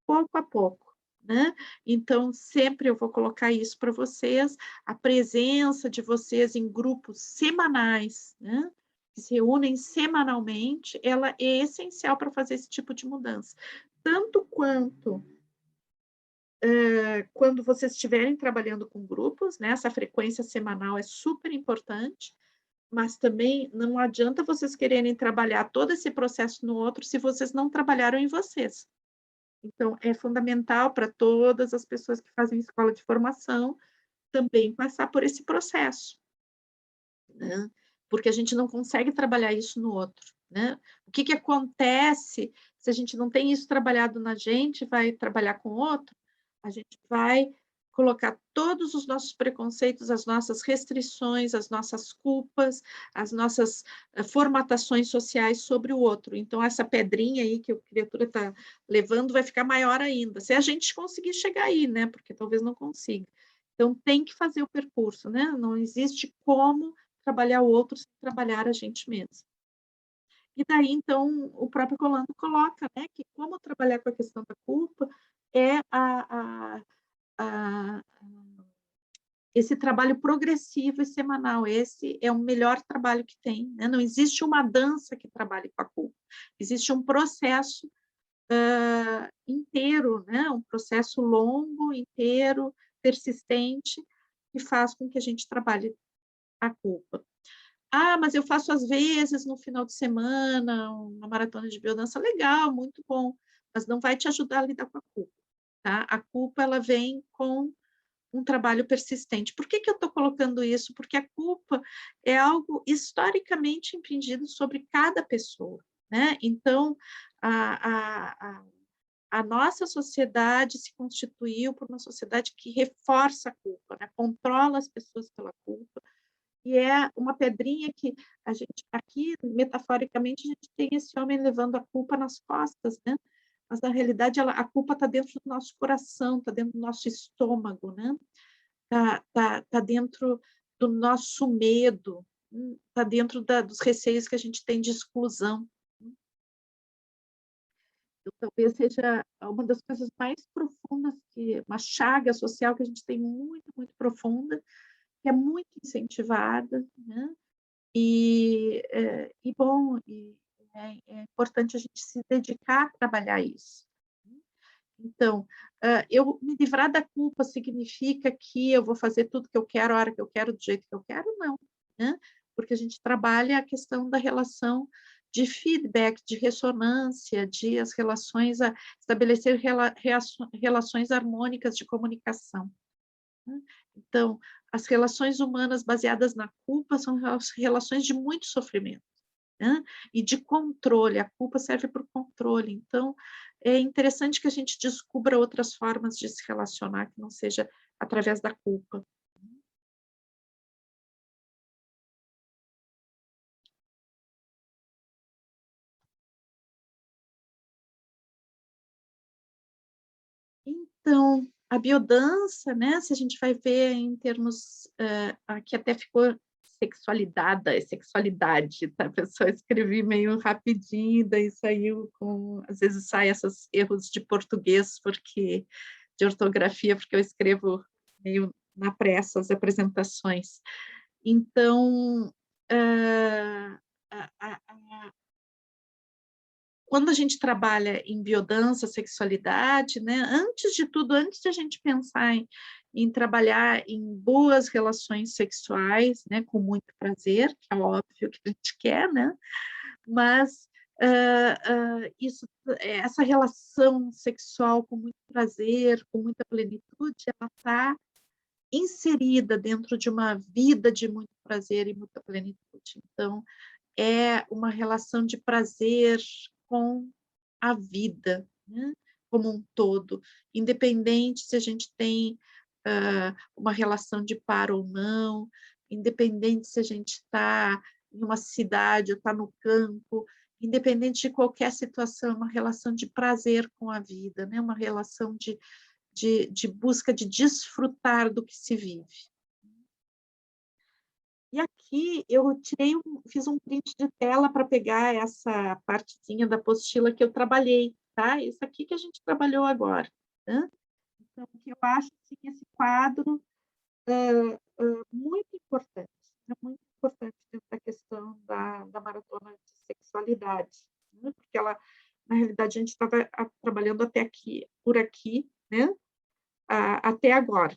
pouco a pouco, né? Então, sempre eu vou colocar isso para vocês, a presença de vocês em grupos semanais, né? Que se reúnem semanalmente, ela é essencial para fazer esse tipo de mudança. Tanto quanto quando vocês estiverem trabalhando com grupos, né? Essa frequência semanal é super importante, mas também não adianta vocês quererem trabalhar todo esse processo no outro se vocês não trabalharam em vocês. Então, é fundamental para todas as pessoas que fazem escola de formação também passar por esse processo, né? Porque a gente não consegue trabalhar isso no outro, né? O que acontece se a gente não tem isso trabalhado na gente, vai trabalhar com o outro? A gente vai colocar todos os nossos preconceitos, as nossas restrições, as nossas culpas, as nossas formatações sociais sobre o outro. Então, essa pedrinha aí que a criatura está levando vai ficar maior ainda, se a gente conseguir chegar aí, né? Porque talvez não consiga. Então, tem que fazer o percurso, né? Não existe como trabalhar o outro sem trabalhar a gente mesmo. E daí, então, o próprio Rolando coloca, né, que como trabalhar com a questão da culpa é esse trabalho progressivo e semanal. Esse é o melhor trabalho que tem, né? Não existe uma dança que trabalhe com a culpa. Existe um processo inteiro, né? Um processo longo, inteiro, persistente, que faz com que a gente trabalhe a culpa. Ah, mas eu faço às vezes no final de semana, uma maratona de biodança, legal, muito bom, mas não vai te ajudar a lidar com a culpa, tá? A culpa, ela vem com um trabalho persistente. Por que eu estou colocando isso? Porque a culpa é algo historicamente impingido sobre cada pessoa, né? Então, a nossa sociedade se constituiu por uma sociedade que reforça a culpa, né? Controla as pessoas pela culpa, e é uma pedrinha que a gente, aqui, metaforicamente, a gente tem esse homem levando a culpa nas costas, né? Mas, na realidade, a culpa está dentro do nosso coração, está dentro do nosso estômago, né? Tá dentro do nosso medo, está dentro dos receios que a gente tem de exclusão. Então, talvez seja uma das coisas mais profundas, uma chaga social que a gente tem muito, muito profunda, que é muito incentivada, né? Bom, é importante a gente se dedicar a trabalhar isso. Então, eu me livrar da culpa significa que eu vou fazer tudo que eu quero, a hora que eu quero, do jeito que eu quero? Não, né? Porque a gente trabalha a questão da relação de feedback, de ressonância, de as relações, estabelecer relações harmônicas de comunicação. Então, as relações humanas baseadas na culpa são relações de muito sofrimento, né? E de controle. A culpa serve para o controle. Então, é interessante que a gente descubra outras formas de se relacionar que não seja através da culpa. Então, a biodança, né, se a gente vai ver em termos, aqui até ficou sexualidade, tá, pessoal? Escrevi meio rapidinho, daí saiu às vezes sai esses erros de português, de ortografia, porque eu escrevo meio na pressa as apresentações. Então, quando a gente trabalha em biodança, sexualidade, né, antes de tudo, antes de a gente pensar em trabalhar em boas relações sexuais, né, com muito prazer, que é óbvio que a gente quer, né, mas essa relação sexual com muito prazer, com muita plenitude, ela está inserida dentro de uma vida de muito prazer e muita plenitude. Então, é uma relação de prazer com a vida, né? Como um todo, independente se a gente tem uma relação de par ou não, independente se a gente está em uma cidade ou está no campo, independente de qualquer situação, uma relação de prazer com a vida, né? Uma relação de busca de desfrutar do que se vive. E aqui eu fiz um print de tela para pegar essa partezinha da apostila que eu trabalhei, tá? Isso aqui que a gente trabalhou agora, né? Então, que eu acho assim, esse quadro muito importante, né? Muito importante dentro da questão da maratona de sexualidade, né? Porque ela, na realidade, a gente estava trabalhando até aqui, por aqui, né? Até agora.